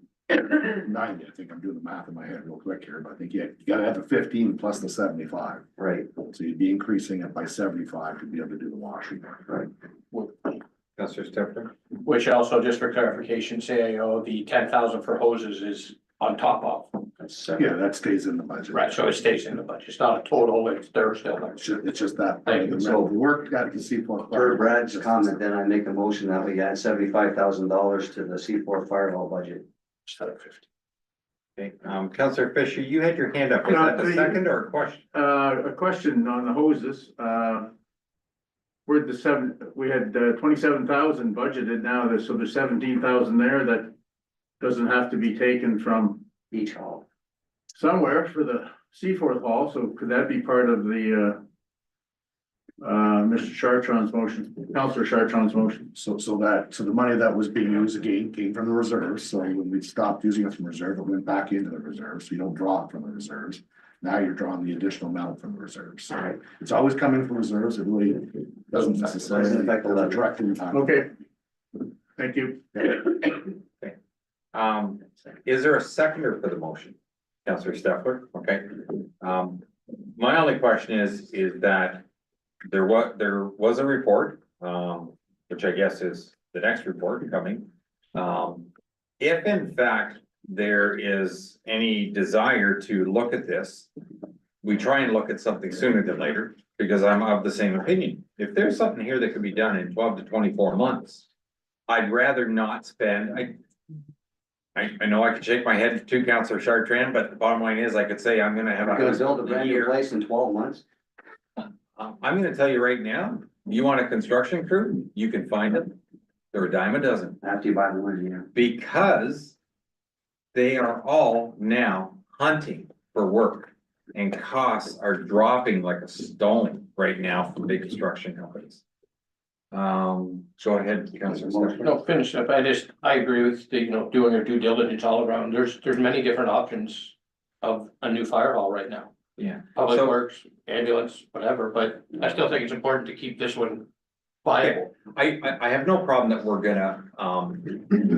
90, I think I'm doing the math in my head real quick here, but I think you gotta have the 15 plus the 75. Right, So you'd be increasing it by 75 to be able to do the washroom. right. Councillor Stefan. Which also, just for clarification, CAO, the 10,000 for hoses is on top of. That's, Yeah, that stays in the budget. right, so it stays in the budget. It's not a total, it's there still. It's just that. Thank you. So the work got to see. Per Brad's comment, then I make a motion that we add $75,000 to the C4 fire hall budget. Instead of 50. Okay, Councillor Fisher, you had your hand up. Was that a second or a question? A question on the hoses, we had 27,000 budgeted now, so there's 17,000 there that doesn't have to be taken from Each hall. somewhere for the Seaforth Hall, so could that be part of the Mr. Chartron's motion, Councillor Chartron's motion? So the money that was being used again came from the reserves, so when we stopped using it from reserve, it went back into the reserves, so you don't draw it from the reserves. Now you're drawing the additional amount from the reserves, so it's always coming from reserves, it really doesn't necessarily affect the direct impact. Okay. Thank you. Is there a seconder for the motion? Councillor Stefan, okay. My only question is that there was a report, which I guess is the next report coming. If in fact there is any desire to look at this, we try and look at something sooner than later, because I'm of the same opinion. If there's something here that could be done in 12 to 24 months, I'd rather not spend, I know I could shake my head to Councillor Chartrand, but the bottom line is I could say I'm gonna have You're gonna build a brand new year. place in 12 months? I'm gonna tell you right now, you want a construction crew, you can find them. They're a dime a dozen, After you buy the one, yeah. because they are all now hunting for work. And costs are dropping like a stone right now from big construction companies. Go ahead, Councillor Stefan. No, finish up. I agree with the, doing your due diligence all around. There's many different options of a new fire hall right now. Yeah. Public So- works, ambulance, whatever, but I still think it's important to keep this one viable. I have no problem that we're gonna,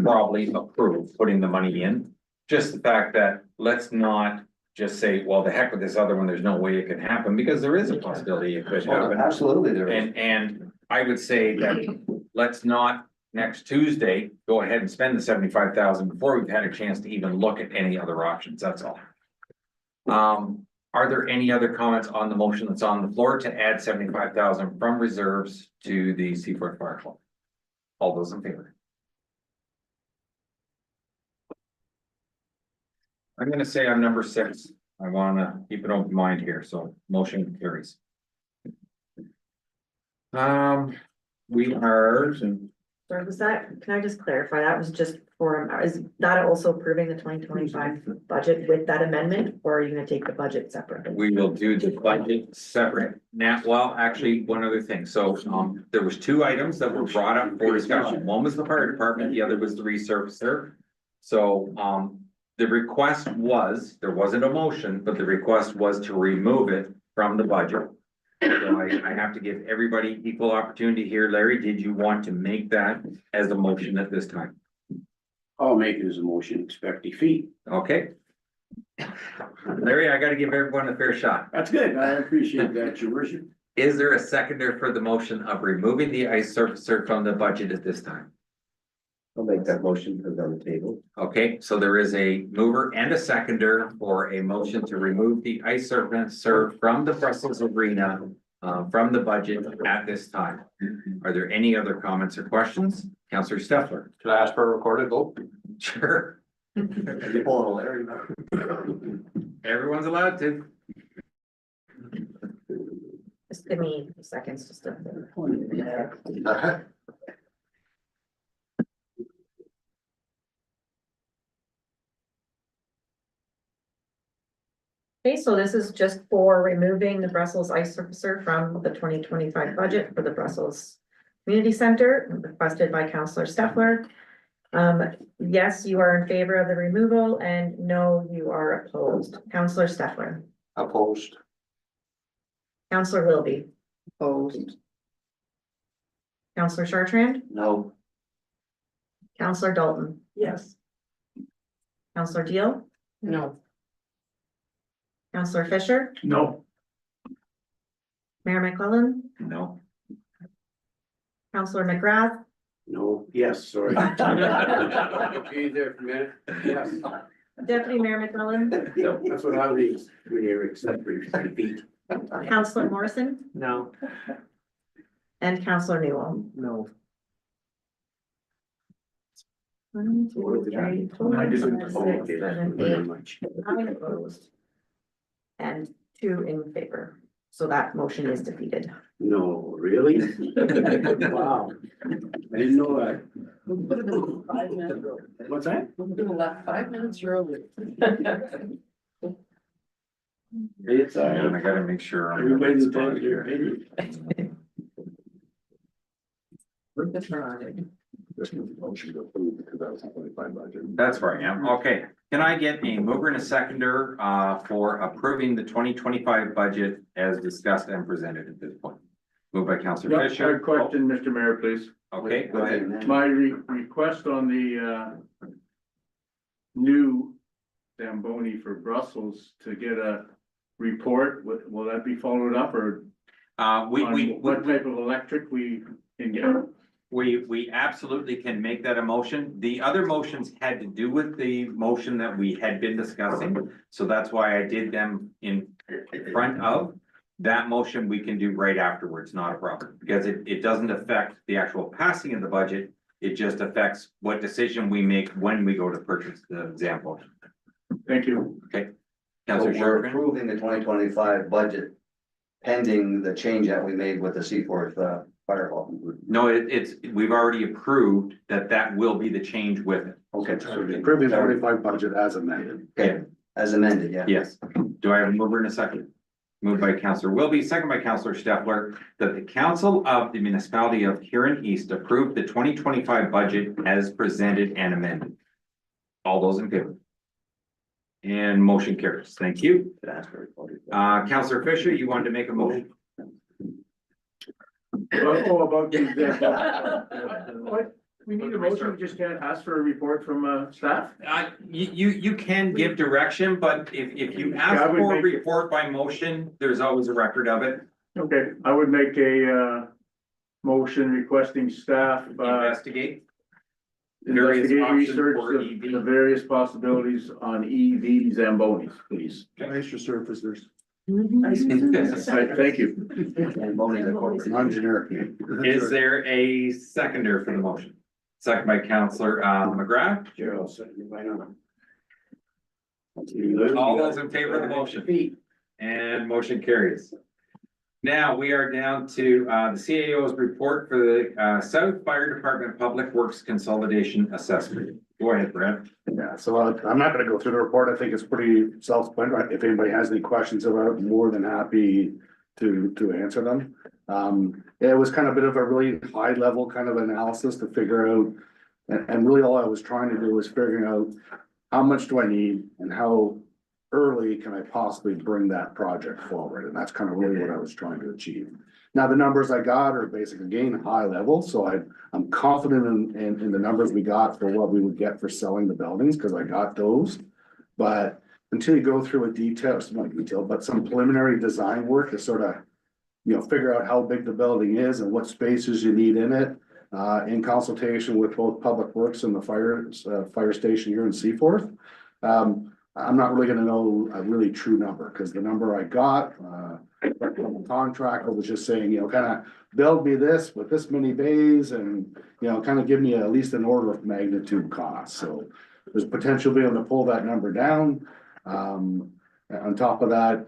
probably approve putting the money in. Just the fact that let's not just say, well, the heck with this other one, there's no way it can happen, because there is a possibility it could Well, happen. absolutely there is. And I would say that let's not next Tuesday, go ahead and spend the 75,000 before we've had a chance to even look at any other options, that's all. Are there any other comments on the motion that's on the floor to add 75,000 from reserves to the Seaford Fire Club? All those in favor? I'm gonna say I'm number 6. I wanna keep an open mind here, so motion carries. We are, Sorry, was that, can I just clarify, that was just for, is that also approving the 2025 budget with that amendment, or are you gonna take the budget separately? we will do the budget separate. Now, well, actually, one other thing. So, there was 2 items that were brought up for discussion. One was the fire department, the other was the resurfacer. So, the request was, there wasn't a motion, but the request was to remove it from the budget. So I have to give everybody equal opportunity here. Larry, did you want to make that as a motion at this time? I'll make it as a motion, expect defeat. Okay. Larry, I gotta give everyone a fair shot. That's good. I appreciate that, your worship. Is there a seconder for the motion of removing the ice surfacer from the budget at this time? I'll make that motion, put it on the table. Okay, so there is a mover and a seconder for a motion to remove the ice serve from the Brussels Arena from the budget at this time. Are there any other comments or questions? Counselor Steffler? Should I ask for a recorded vote? Sure. Everyone's allowed to. Just give me seconds just to. Okay, so this is just for removing the Brussels ice surfacer from the 2025 budget for the Brussels Community Center, requested by Councillor Steffler. Yes, you are in favor of the removal, and no, you are opposed. Councillor Steffler. Opposed. Councillor Wilby. Opposed. Councillor Chartrand. No, Councillor Dalton. Yes. Councillor Deal. No. Councillor Fisher. No. Mayor McClellan. No. Councillor McGrath. No, yes, sorry. Okay, there for a minute. Yes. Deputy Mayor McClellan. That's what I was here, except for your feet. Councillor Morrison. No. And Councillor Newell. No. 1, 2, 3, 4, I didn't 5, vote. 6, 7, Very 8, much. 9 opposed. And 2 in favor. So that motion is defeated. No, really? Wow. I didn't know that. What's that? We're gonna left 5 minutes early. It's, And I gotta make sure. I'm everybody's gonna entitled to their here. opinion. Motion to approve the 2025 budget. That's right, yeah, okay. Can I get a mover and a seconder for approving the 2025 budget as discussed and presented at this point? Moved by Councillor Yeah, I have Fisher. a question, Mr. Mayor, please. Okay, go ahead. My request on the new Zamboni for Brussels to get a report, will that be followed up or on what type of electric we can get? We absolutely can make that a motion. The other motions had to do with the motion that we had been discussing. So that's why I did them in front of. That motion we can do right afterwards, not a problem, because it doesn't affect the actual passing of the budget. It just affects what decision we make when we go to purchase the Zamboni. Thank you. Okay. so Councillor we're Sherman? approving the 2025 budget pending the change that we made with the Seaforth fire hall. No, we've already approved that will be the change with it. Okay, so the approving 25 budget as amended. Okay, as amended, yeah. Yes. Do I have a mover and a second? Moved by Councillor Wilby, second by Councillor Steffler, that the Council of the Municipality of Huron East approve the 2025 budget as presented and amended. All those in favor? And motion carries. Thank you. Councillor Fisher, you wanted to make a motion? About these, what, we need a motion, we just can't ask for a report from staff? You can give direction, but if you Yeah, I ask would for a make it- report by motion, there's always a record of it. Okay, I would make a motion requesting staff Investigate. Various investigate options research for the various possibilities on EV Zambonis, please. Ice surfacers. Right, thank you. Non-generic name. Is there a seconder for the motion? Second by Councillor McGrath. Gerald, so you might know. All those in favor of the motion? And motion carries. Now we are down to the CAO's report for the South Fire Department Public Works Consolidation Assessment. Go ahead, Brett. Yeah, so I'm not gonna go through the report. I think it's pretty self-explanatory. If anybody has any questions about it, more than happy to answer them. It was kind of a bit of a really high level kind of analysis to figure out. And really all I was trying to do was figuring out how much do I need and how early can I possibly bring that project forward? And that's kind of really what I was trying to achieve. Now, the numbers I got are basically again, high level, so I'm confident in the numbers we got for what we would get for selling the buildings, because I got those. But until you go through a detail, not detail, but some preliminary design work to sort of, figure out how big the building is and what spaces you need in it. in consultation with both Public Works and the fire station here in Seaforth. I'm not really gonna know a really true number, because the number I got, the contractor was just saying, kind of build me this with this many bays and, kind of give me at least an order of magnitude cost. So there's potential being able to pull that number down. On top of that,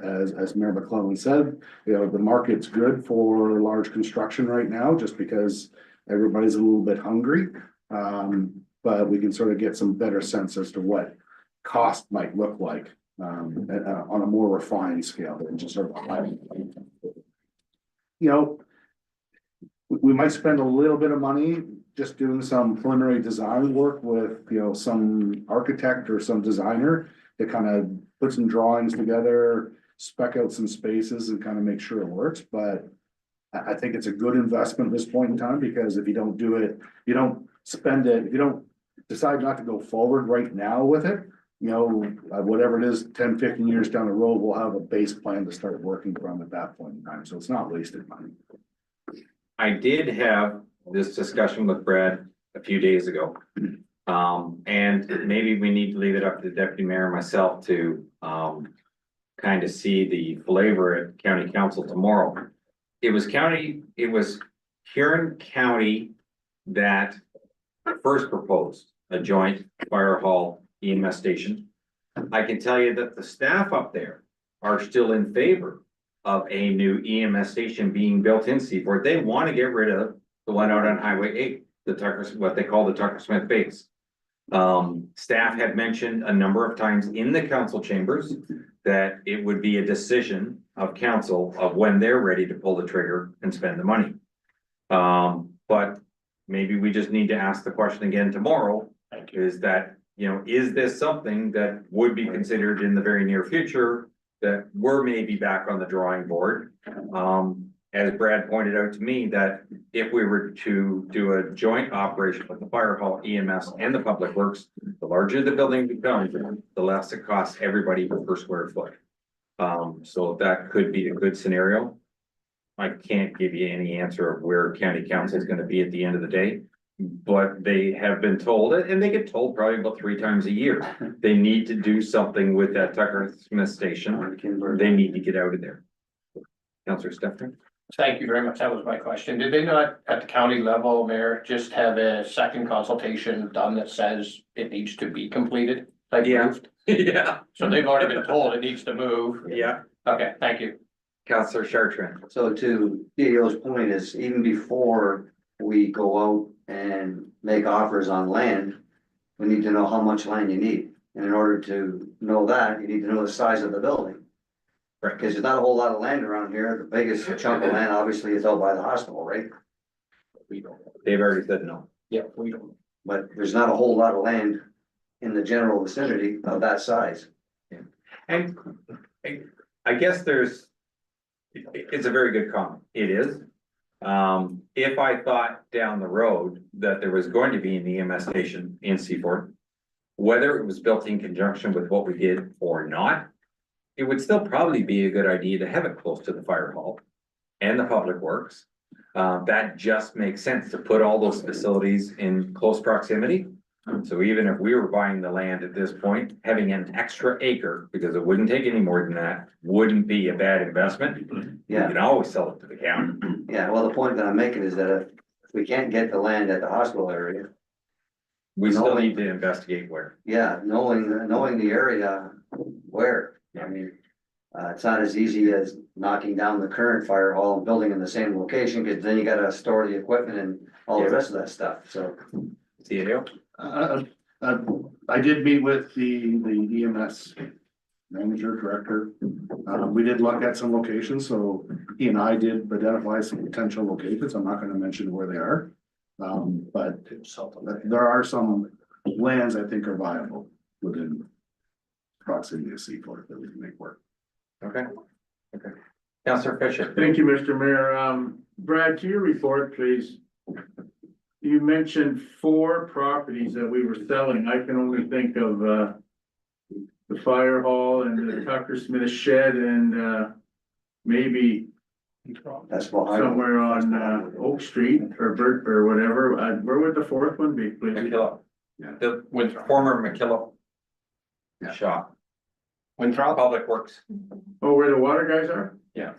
as Mayor McClellan said, the market's good for large construction right now, just because everybody's a little bit hungry. But we can sort of get some better sense as to what cost might look like on a more refined scale than just sort of we might spend a little bit of money just doing some preliminary design work with, some architect or some designer to kind of put some drawings together, spec out some spaces and kind of make sure it works. But I think it's a good investment at this point in time, because if you don't do it, you don't spend it, if you don't decide not to go forward right now with it, whatever it is, 10, 15 years down the road, we'll have a base plan to start working from at that point in time. So it's not wasted money. I did have this discussion with Brad a few days ago. And maybe we need to leave it up to the deputy mayor and myself to, kind of see the flavor at county council tomorrow. It was Huron County that first proposed a joint fire hall EMS station. I can tell you that the staff up there are still in favor of a new EMS station being built in Seaforth. They want to get rid of the one out on Highway 8, what they call the Tucker Smith base. Staff had mentioned a number of times in the council chambers that it would be a decision of council of when they're ready to pull the trigger and spend the money. But maybe we just need to ask the question again tomorrow, is that, is this something that would be considered in the very near future that we're maybe back on the drawing board? As Brad pointed out to me, that if we were to do a joint operation with the fire hall, EMS and the public works, the larger the building becomes, the less it costs everybody per square foot. So that could be a good scenario. I can't give you any answer of where county council is going to be at the end of the day, but they have been told, and they get told probably about 3 times a year, they need to do something with that Tucker Smith station. They need to get out of there. Councillor Stefan. Thank you very much. That was my question. Did they not, at the county level, Mayor, just have a second consultation done that says it needs to be completed? Yeah. Yeah. So they've already been told it needs to move? Yeah. Okay, thank you. Councillor Chartrand. So to Dio's point is, even before we go out and make offers on land, we need to know how much land you need. And in order to know that, you need to know the size of the building. Right. Because there's not a whole lot of land around here. The biggest chunk of land obviously is out by the hospital, right? We don't. They've already said no. Yeah, we don't. But there's not a whole lot of land in the general vicinity of that size. And I guess it's a very good comment. It is. If I thought down the road that there was going to be an EMS station in Seaforth, whether it was built in conjunction with what we did or not, it would still probably be a good idea to have it close to the fire hall and the public works. That just makes sense to put all those facilities in close proximity. So even if we were buying the land at this point, having an extra acre, because it wouldn't take any more than that, wouldn't be a bad investment. Yeah. You can always sell it to the county. Yeah, well, the point that I'm making is that if we can't get the land at the hospital area, We still need to investigate where. yeah, knowing the area where. I mean, it's not as easy as knocking down the current fire hall and building in the same location, because then you gotta store the equipment and all the rest of that stuff, so. See you. I did meet with the EMS manager, director. We did look at some locations, so he and I did identify some potential locations. I'm not gonna mention where they are. But there are some lands I think are viable within proximity to Seaforth that we can make work. Okay. Okay. Councillor Fisher. Thank you, Mr. Mayor. Brad, to your report, please. You mentioned 4 properties that we were selling. I can only think of, the fire hall and the Tucker Smith shed and, maybe That's what I. somewhere on, Oak Street or Burt or whatever, where would the fourth one be, please? McKillop. Yeah. The, with former McKillop. Yeah. Shop, Winthrop? Public Works. Oh, where the water guys are? Yeah.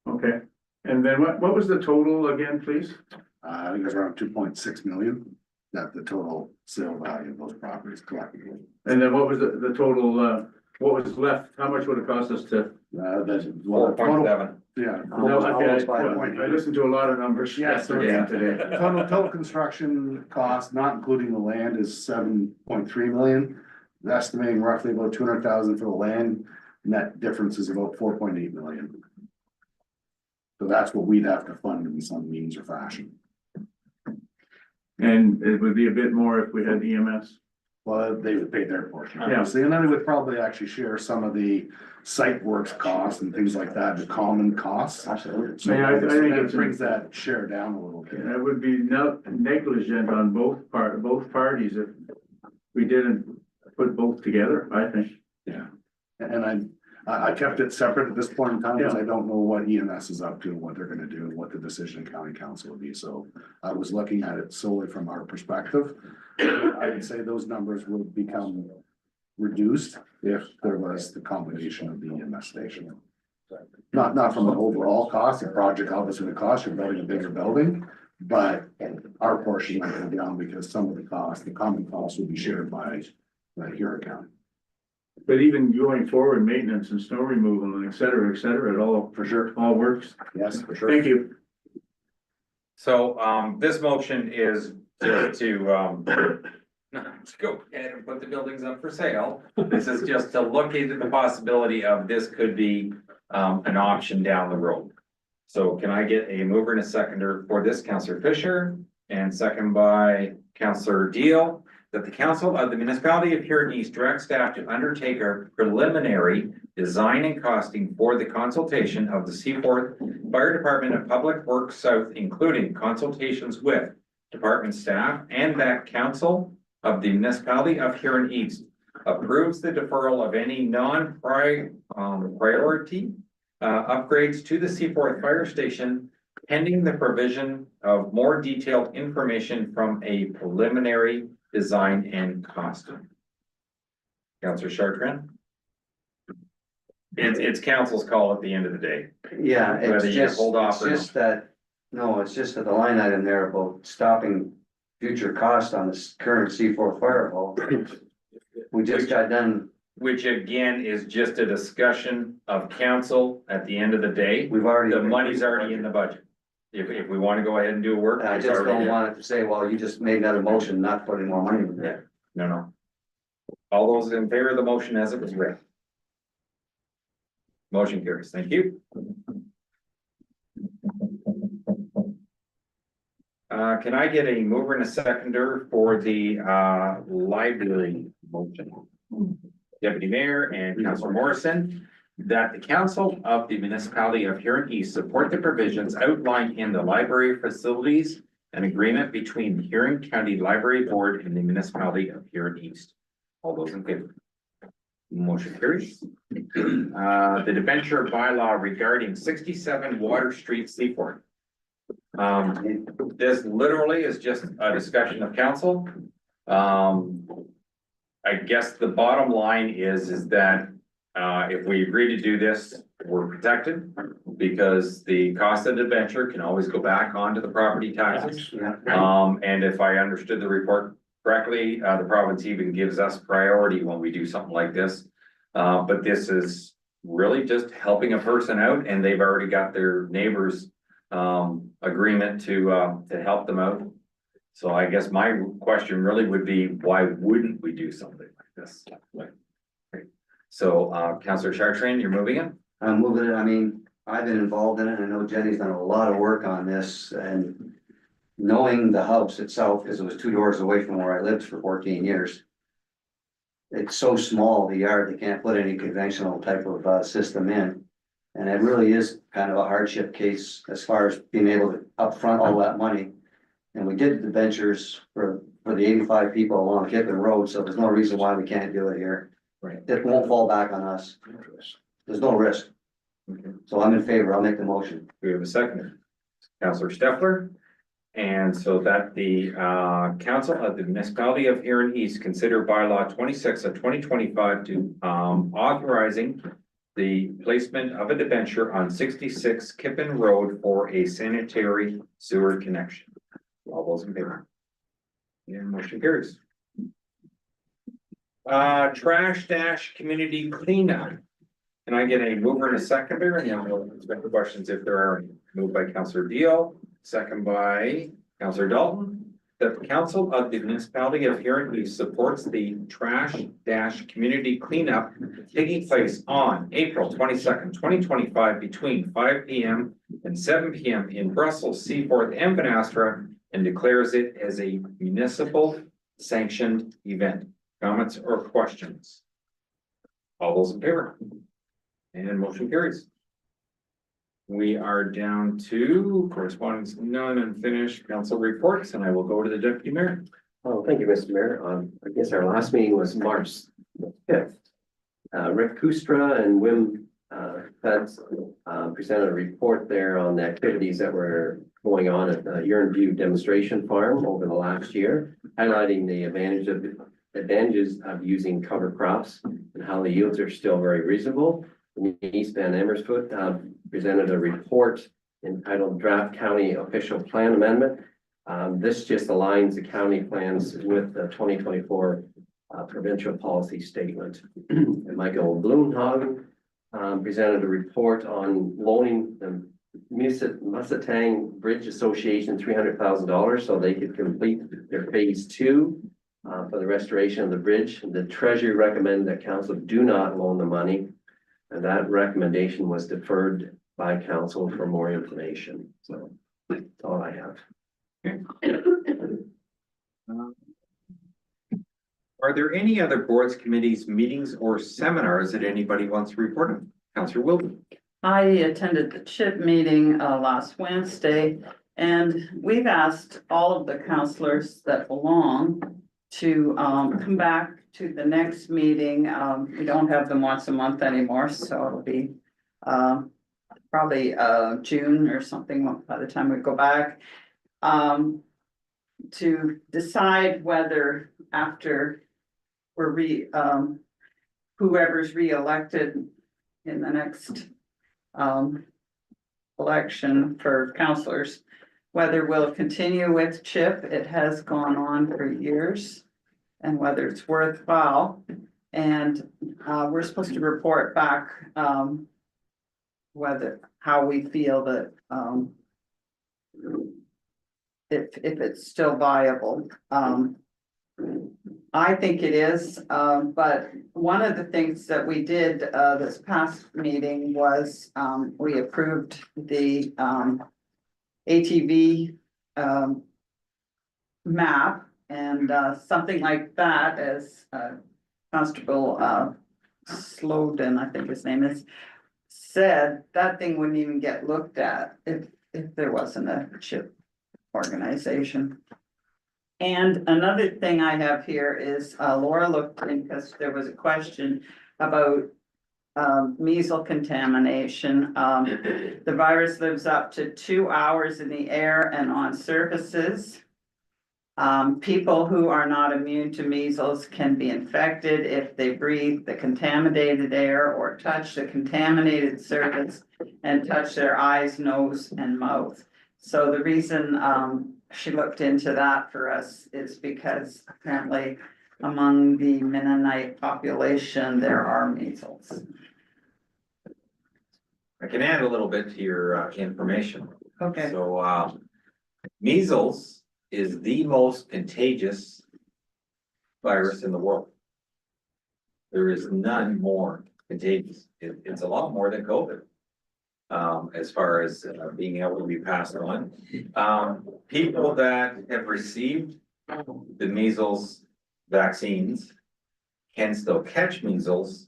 Okay, and then what was the total again, please? I think it was around 2.6 million, that the total sale value of those properties collectively. And then what was the total, what was left, how much would it cost us to? That's. 4.7. Yeah. No, okay, Total- I listened to a lot of numbers yesterday and today. Total construction cost, not including the land, is 7.3 million. Estimating roughly about 200,000 for the land, net difference is about 4.8 million. So that's what we'd have to fund in some means or fashion. And it would be a bit more if we had EMS. Well, they would pay their portion, Yeah. obviously, and then they would probably actually share some of the site works costs and things like that, the common costs. Absolutely. So Yeah, I think that it's- brings that share down a little bit. And it would be negligent on both parties if we didn't put both together, I think. Yeah, and I kept it separate at this point in time, because I don't know what EMS is up to, and what they're gonna do, and what the decision in county council will be, so I was looking at it solely from our perspective. I would say those numbers would become reduced if there was the combination of the EMS station. Not from an overall cost, the project obviously would cost, you're building a bigger building, but our portion might go down because some of the cost, the common cost will be shared by Huron County. But even going forward, maintenance and snow removal and et cetera, it all, For sure. all works. Yes, for sure. Thank you. So, this motion is just to, let's go ahead and put the buildings up for sale. This is just to look into the possibility of this could be, an option down the road. So can I get a mover and a seconder for this, Counselor Fisher, and second by Counselor Deal, that the council of the municipality of Huron East direct staff to undertake a preliminary design and costing for the consultation of the Seaforth Fire Department of Public Works South, including consultations with department staff, and that council of the municipality of Huron East approves the deferral of any priority upgrades to the Seaforth Fire Station pending the provision of more detailed information from a preliminary design and costing. Counselor Chartrand? It's council's call at the end of the day. Yeah, it's Whether you just, hold off it's or just that, no, it's just that the line item there about stopping future costs on this current C4 firewall. We just got done, Which again is just a discussion of council at the end of the day. we've already. The money's already in the budget. If we want to go ahead and do work. I it's just already don't there. want it to say, well, you just made another motion, not putting more money in there. No. All those in favor of the motion as it was read? Motion carries. Thank you. Can I get a mover and a seconder for the, library motion? Deputy Mayor and Councilor Morrison, that the council of the municipality of Huron East support the provisions outlined in the library facilities and agreement between the Huron County Library Board and the municipality of Huron East. All those in favor? Motion carries. The debenture bylaw regarding 67 Water Street, Seaforth. This literally is just a discussion of council. I guess the bottom line is that if we agree to do this, we're protected because the cost of the debenture can always go back onto the property taxes. And if I understood the report correctly, the province even gives us priority when we do something like this. But this is really just helping a person out, and they've already got their neighbors agreement to help them out. So I guess my question really would be, why wouldn't we do something like this? So, Councillor Chartrand, you're moving it? I'm moving it, I mean, I've been involved in it, I know Jenny's done a lot of work on this, and knowing the house itself, because it was 2 doors away from where I lived for 14 years. It's so small, the yard, they can't put any conventional type of system in. And it really is kind of a hardship case as far as being able to upfront all that money. And we did the ventures for the 85 people along Kippen Road, so there's no reason why we can't do it here. Right. It won't fall back on us. There's no risk. Okay. So I'm in favor. I'll make the motion. We have a second. Counselor Steffler. And so that the council of the municipality of Huron East consider bylaw 26 of 2025 to authorizing the placement of a debenture on 66 Kippen Road for a sanitary sewer connection. All those in favor? And motion carries. Trash dash community cleanup. Can I get a mover and a seconder, and then we'll expect the questions if there are any. Moved by Councillor Deal, second by Councillor Dalton. The council of the municipality of Huron East supports the trash dash community cleanup taking place on April 22nd, 2025 between 5 p.m. and 7 p.m. in Brussels, Seaforth, and Vanastra, and declares it as a municipal sanctioned event. Comments or questions? All those in favor? And motion carries. We are down to correspondence, none unfinished council reports, and I will go to the deputy mayor. Oh, thank you, Mr. Mayor. I guess our last meeting was March 5th. Rick Kustra and Wim Feds presented a report there on the activities that were going on at the Huron View demonstration farm over the last year, highlighting the advantages of using cover crops and how the yields are still very reasonable. East Van Amersfoort presented a report entitled Draft County Official Plan Amendment. This just aligns the county plans with the 2024 provincial policy statement. And Michael Bloomhagen presented a report on loaning the Musatang Bridge Association $300,000 so they could complete their phase 2 for the restoration of the bridge. The Treasury recommended that council do not loan the money. And that recommendation was deferred by council for more information. So that's all I have. Are there any other boards, committees, meetings, or seminars that anybody wants to report on? Councillor Wilson. I attended the CHIP meeting last Wednesday, and we've asked all of the councillors that belong to come back to the next meeting. We don't have them once a month anymore, so it'll be probably June or something by the time we go back. To decide whether after we're whoever's reelected in the next election for councillors, whether we'll continue with CHIP. It has gone on for years, and whether it's worthwhile. And we're supposed to report back how we feel that if it's still viable. I think it is, but one of the things that we did this past meeting was we approved the ATV map, and something like that, as Constable Slowden, I think his name is, said that thing wouldn't even get looked at if there wasn't a CHIP organization. And another thing I have here is Laura looked in because there was a question about measles contamination. The virus lives up to 2 hours in the air and on surfaces. People who are not immune to measles can be infected if they breathe the contaminated air or touch the contaminated surface and touch their eyes, nose, and mouth. So the reason she looked into that for us is because apparently among the Mennonite population, there are measles. I can add a little bit to your information. Okay. So measles is the most contagious virus in the world. There is none more contagious. It's a lot more than COVID. As far as being able to be passed on. People that have received the measles vaccines can still catch measles,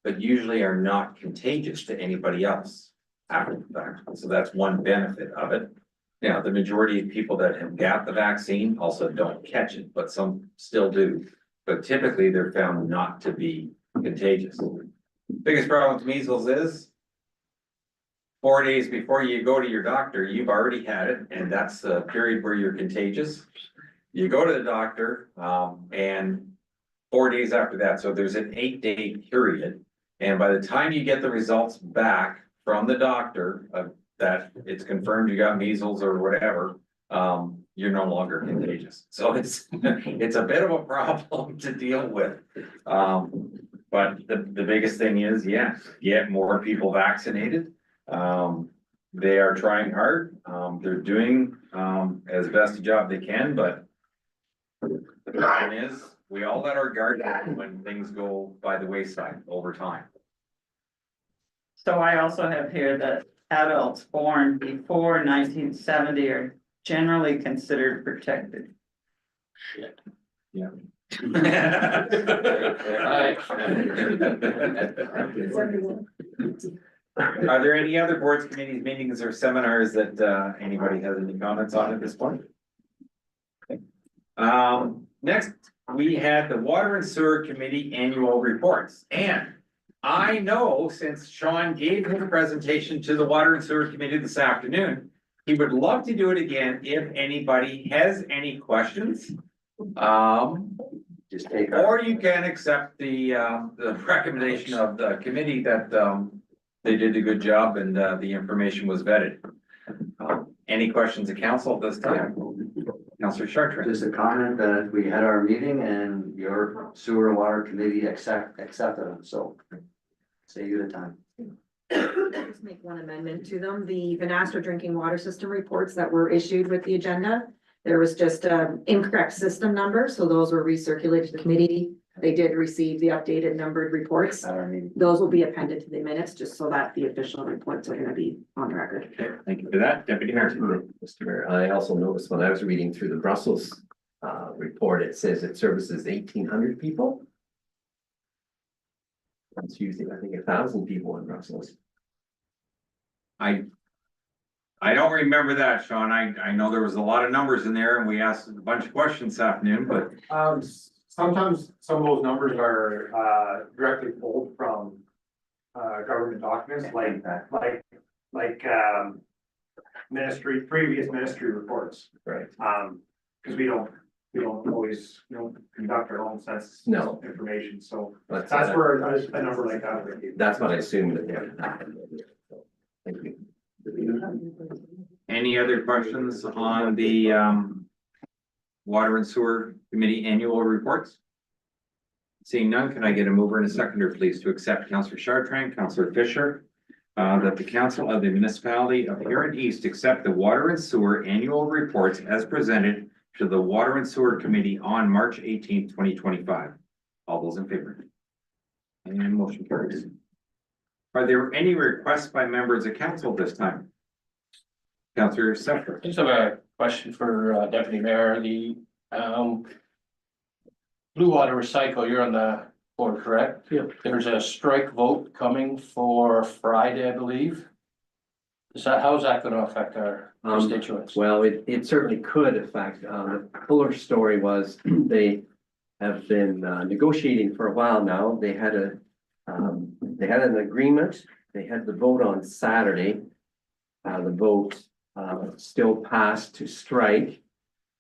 but usually are not contagious to anybody else after the fact. So that's one benefit of it. Now, the majority of people that have got the vaccine also don't catch it, but some still do. But typically they're found not to be contagious. Biggest problem with measles is 4 days before you go to your doctor, you've already had it, and that's the period where you're contagious. You go to the doctor, and 4 days after that, so there's an 8-day period. And by the time you get the results back from the doctor, that it's confirmed you got measles or whatever, you're no longer contagious. So it's a bit of a problem to deal with. But the biggest thing is, yeah, get more people vaccinated. They are trying hard. They're doing as best a job they can, but the problem is, we all let our guard down when things go by the wayside over time. So I also have here that adults born before 1970 are generally considered protected. Shit. Yeah. Are there any other boards, committees, meetings, or seminars that anybody has any comments on at this point? Next, we had the Water and Sewer Committee annual reports, and I know since Sean gave his presentation to the Water and Sewer Committee this afternoon, he would love to do it again if anybody has any questions. Just take. Or you can accept the recommendation of the committee that they did a good job and the information was vetted. Any questions of council at this time? Councilor Chartrand. Just a comment that we had our meeting and your sewer and water committee accepted them, so save you the time. Just make one amendment to them. The Vanastra drinking water system reports that were issued with the agenda. There was just an incorrect system number, so those were recirculated to the committee. They did receive the updated numbered reports. Those will be appended to the minutes, just so that the official reports are gonna be on record. Okay, thank you for that, Deputy Mayor. Mr. Mayor, I also noticed when I was reading through the Brussels report, it says it services 1,800 people. That's usually, I think, 1,000 people in Brussels. I don't remember that, Sean. I know there was a lot of numbers in there and we asked a bunch of questions this afternoon, but. Sometimes some of those numbers are directly pulled from government documents, like previous ministry reports. Right. Because we don't always, conduct our own census information, so that's where a number like that would be. That's what I assumed that, yeah. Thank you. Any other questions on the Water and Sewer Committee annual reports? Seeing none, can I get a mover and a seconder, please, to accept Councillor Chartrand, Councillor Fisher, that the Council of the Municipality of Huron East accept the Water and Sewer annual reports as presented to the Water and Sewer Committee on March 18th, 2025. All those in favor? And motion carries. Are there any requests by members of council this time? Councillor Steffer. Just have a question for Deputy Mayor, the Blue Water Recycle, you're on the board, correct? Yeah. There's a strike vote coming for Friday, I believe. How's that gonna affect our constituents? Well, it certainly could affect, the fuller story was they have been negotiating for a while now. They had an agreement, they had the vote on Saturday. The vote still passed to strike.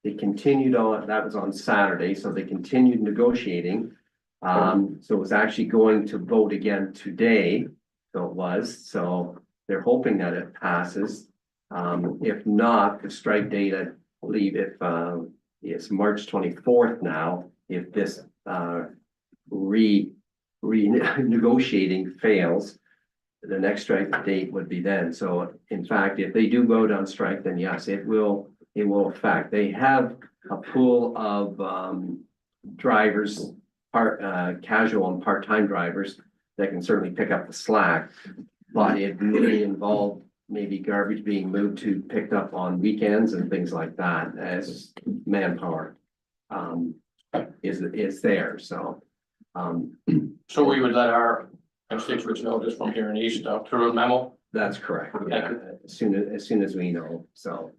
They continued on, that was on Saturday, so they continued negotiating. So it was actually going to vote again today, so they're hoping that it passes. If not, the strike date, I believe if it's March 24th now, if this negotiating fails, the next strike date would be then. So in fact, if they do vote on strike, then yes, it will affect. They have a pool of drivers, casual and part-time drivers that can certainly pick up the slack, but it may involve maybe garbage being moved to picked up on weekends and things like that as manpower is there. So So we would let our constituents know this from here in East through a memo? That's correct. Yeah, as soon as we know. So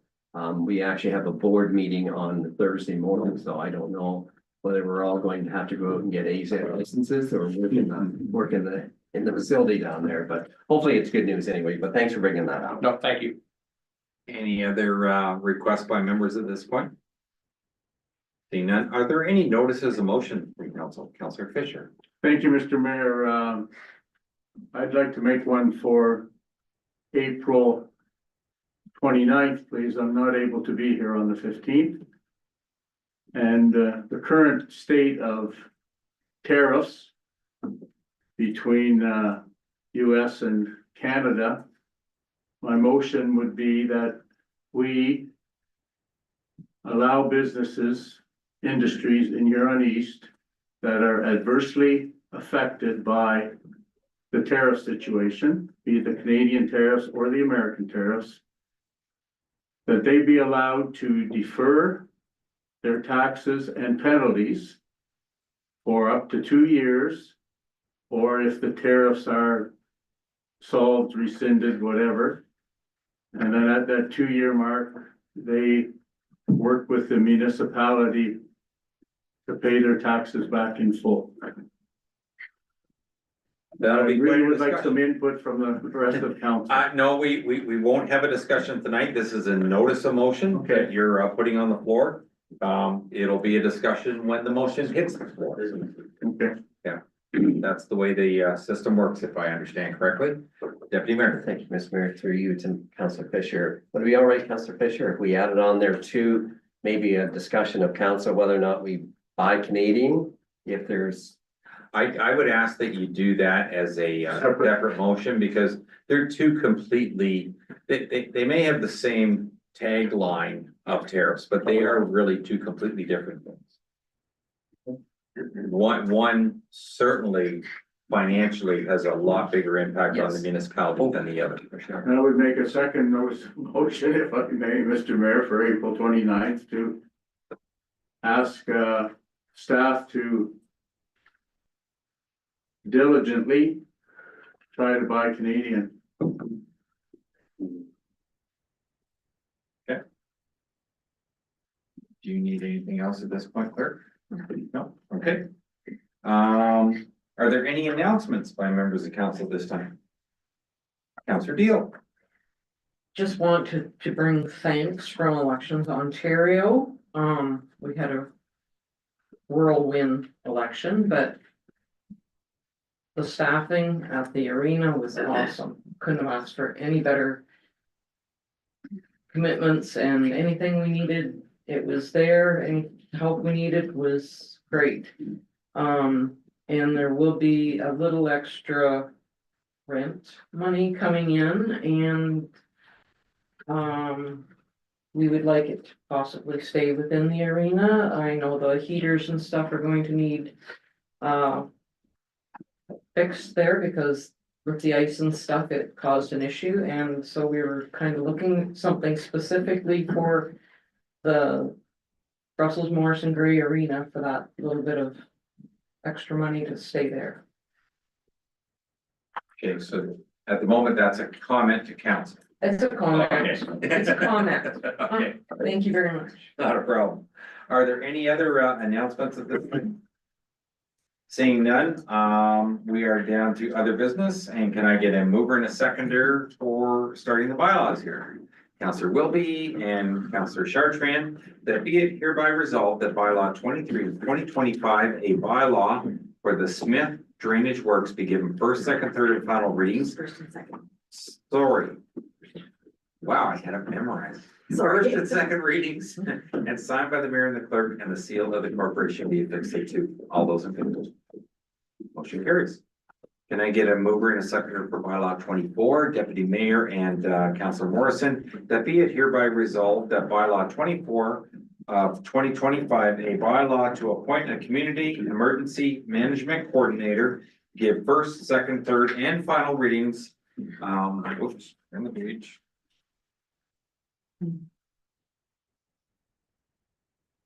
we actually have a board meeting on Thursday morning, so I don't know whether we're all going to have to go out and get AZ licenses or work in in the facility down there, but hopefully it's good news anyway, but thanks for bringing that up. No, thank you. Any other requests by members at this point? Seeing none, are there any notices of motion from council? Councillor Fisher. Thank you, Mr. Mayor. I'd like to make one for April 29th, please. I'm not able to be here on the 15th. And the current state of tariffs between US and Canada, my motion would be that we allow businesses, industries in Huron East that are adversely affected by the tariff situation, be it the Canadian tariffs or the American tariffs, that they be allowed to defer their taxes and penalties for up to 2 years, or if the tariffs are solved, rescinded, whatever. And then at that 2-year mark, they work with the municipality to pay their taxes back in full. That'll be I really quite a would like discussion. some input from the rest of council. No, we won't have a discussion tonight. This is a notice of motion Okay. that you're putting on the floor. It'll be a discussion when the motion hits the floor. Okay. That's the way the system works, if I understand correctly. Deputy Mayor. Thank you, Mr. Mayor, through you to Councillor Fisher. Would it be all right, Councillor Fisher, if we added on there too, maybe a discussion of council whether or not we buy Canadian, if there's. I would ask that you do that as a separate motion, because they're two completely, they may have the same tagline of tariffs, but they are really two completely different things. One certainly financially has a lot bigger impact on the municipality than the other. I would make a second motion, if I may, Mr. Mayor, for April 29th to ask staff to diligently try to buy Canadian. Okay. Do you need anything else at this point, clerk? No, okay. Are there any announcements by members of council this time? Councillor Deal. Just want to bring thanks from Elections Ontario. We had a whirlwind election, but the staffing at the arena was awesome. Couldn't have asked for any better commitments, and anything we needed, it was there. Any help we needed was great. And there will be a little extra rent money coming in, and we would like it to possibly stay within the arena. I know the heaters and stuff are going to need fixed there, because with the ice and stuff, it caused an issue, and so we were kind of looking at something specifically for the Brussels Morrison Gray Arena for that little bit of extra money to stay there. Okay, so at the moment, that's a comment to council. It's a comment. It's a comment. Okay, Thank you very much. not a problem. Are there any other announcements at this point? Seeing none, we are down to other business, and can I get a mover and a seconder for starting the bylaws here? Councillor Wilby and Councillor Chartrand, that be it hereby resolved that bylaw 23/2025, a bylaw for the Smith Drainage Works be given first, second, third, and final readings. First and second. Sorry. Wow, I had it memorized. First and second readings and signed by the mayor and the clerk, and the seal of the corporation be affixed to. All those in favor? Motion carries. Can I get a mover and a seconder for bylaw 24, deputy mayor and Councillor Morrison, that be it hereby resolved that bylaw 24 of 2025, a bylaw to appoint a community emergency management coordinator, give first, second, third, and final readings. Oops, in the page.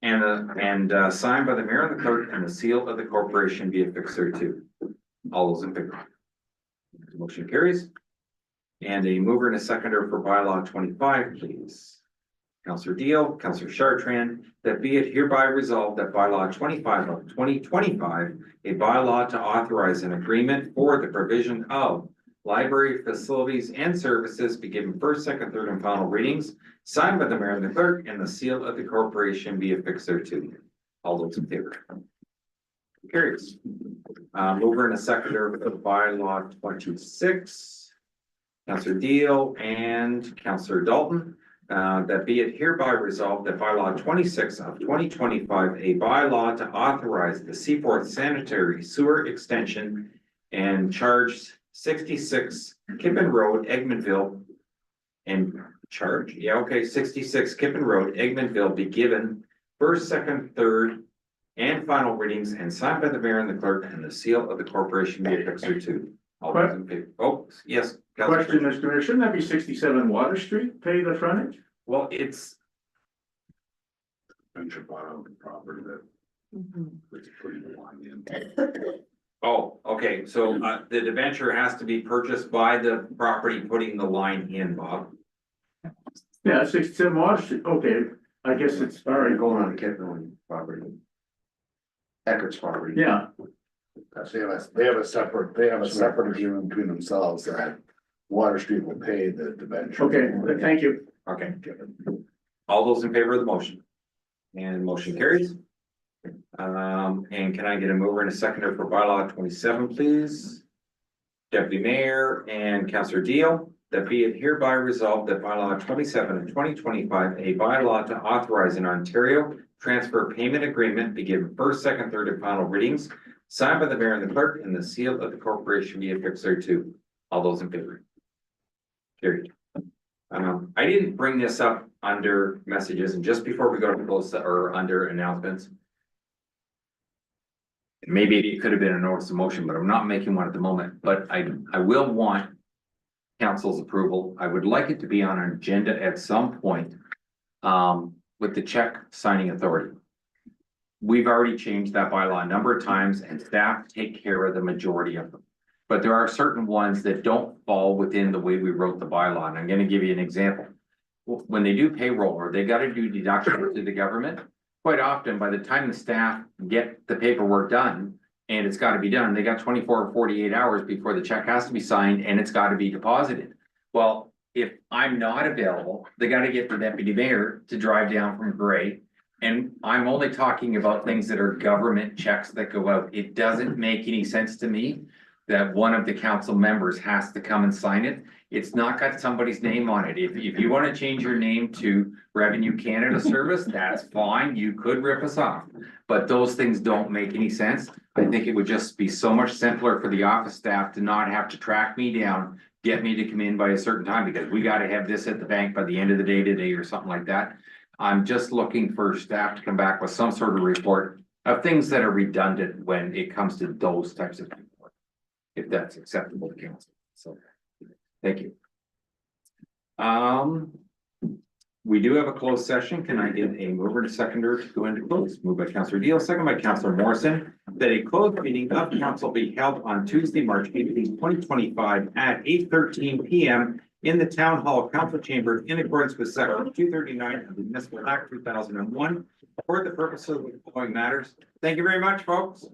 And signed by the mayor and the clerk, and the seal of the corporation be affixed thereto. All those in favor? Motion carries. And a mover and a seconder for bylaw 25, please. Counselor Deal, Counselor Chartrand, that be it hereby resolved that bylaw 25 of 2025, a bylaw to authorize an agreement for the provision of library facilities and services be given first, second, third, and final readings, signed by the mayor and the clerk, and the seal of the corporation be affixed thereto. All those in favor? Carries. Mover and a seconder for bylaw 26. Counselor Deal and Counselor Dalton. That be it hereby resolved that bylaw 26 of 2025, a bylaw to authorize the Seaforth Sanitary Sewer Extension and charge 66 Kippen Road, Egmontville. And charge, 66 Kippen Road, Egmontville be given first, second, third, and final readings and signed by the mayor and the clerk, and the seal of the corporation be affixed thereto. All those in favor? Oh, yes. Counselor Question, Mr. Mayor, shouldn't that be 67 Water Street, pay the frontage? Well, it's, Venture bought out the property that was putting the line in. oh, okay, so the debenture has to be purchased by the property putting the line in, Bob. Yeah, 67 Water Street, okay, I guess it's, all right, Going on the Kippen property. Eckert's property. yeah. They have a separate agreement between themselves that Water Street will pay the debenture. Okay, thank you. Okay. All those in favor of the motion? And motion carries. And can I get a mover and a seconder for bylaw 27, please? Deputy Mayor and Counselor Deal, that be it hereby resolved that bylaw 27 of 2025, a bylaw to authorize an Ontario transfer payment agreement be given first, second, third, and final readings, signed by the mayor and the clerk, and the seal of the corporation be affixed thereto. All those in favor? Carried. I didn't bring this up under messages, and just before we go to close or under announcements. Maybe it could have been a notice of motion, but I'm not making one at the moment, but I will want council's approval. I would like it to be on an agenda at some point. With the check signing authority. We've already changed that bylaw a number of times and staff take care of the majority of them. But there are certain ones that don't fall within the way we wrote the bylaw, and I'm gonna give you an example. When they do payroll or they gotta do deductions to the government, quite often by the time the staff get the paperwork done and it's gotta be done, they got 24 or 48 hours before the check has to be signed and it's gotta be deposited. Well, if I'm not available, they gotta get the deputy mayor to drive down from Gray. And I'm only talking about things that are government checks that go out. It doesn't make any sense to me that one of the council members has to come and sign it. It's not got somebody's name on it. If you wanna change your name to Revenue Canada Service, that's fine. You could rip us off. But those things don't make any sense. I think it would just be so much simpler for the office staff to not have to track me down, get me to come in by a certain time because we gotta have this at the bank by the end of the day today or something like that. I'm just looking for staff to come back with some sort of report of things that are redundant when it comes to those types of things. If that's acceptable to council. So, thank you. We do have a closed session. Can I get a mover and a seconder to go into close? Moved by Councillor Deal, second by Councillor Morrison, that a closed meeting of council be held on Tuesday, March 18, 2025 at 8:13 p.m. in the Town Hall Council Chamber in accordance with section 239 of the Municipal Act 2001 for the purpose of the following matters. Thank you very much, folks.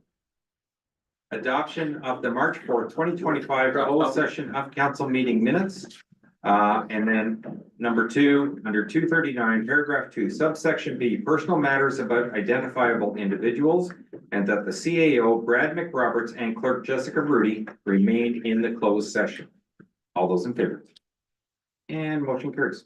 Adoption of the March 4th, 2025 closed session of council meeting minutes. And then number 2, under 239, paragraph 2, subsection B, personal matters about identifiable individuals, and that the CAO, Brad McRoberts, and clerk Jessica Rudy remained in the closed session. All those in favor? And motion carries.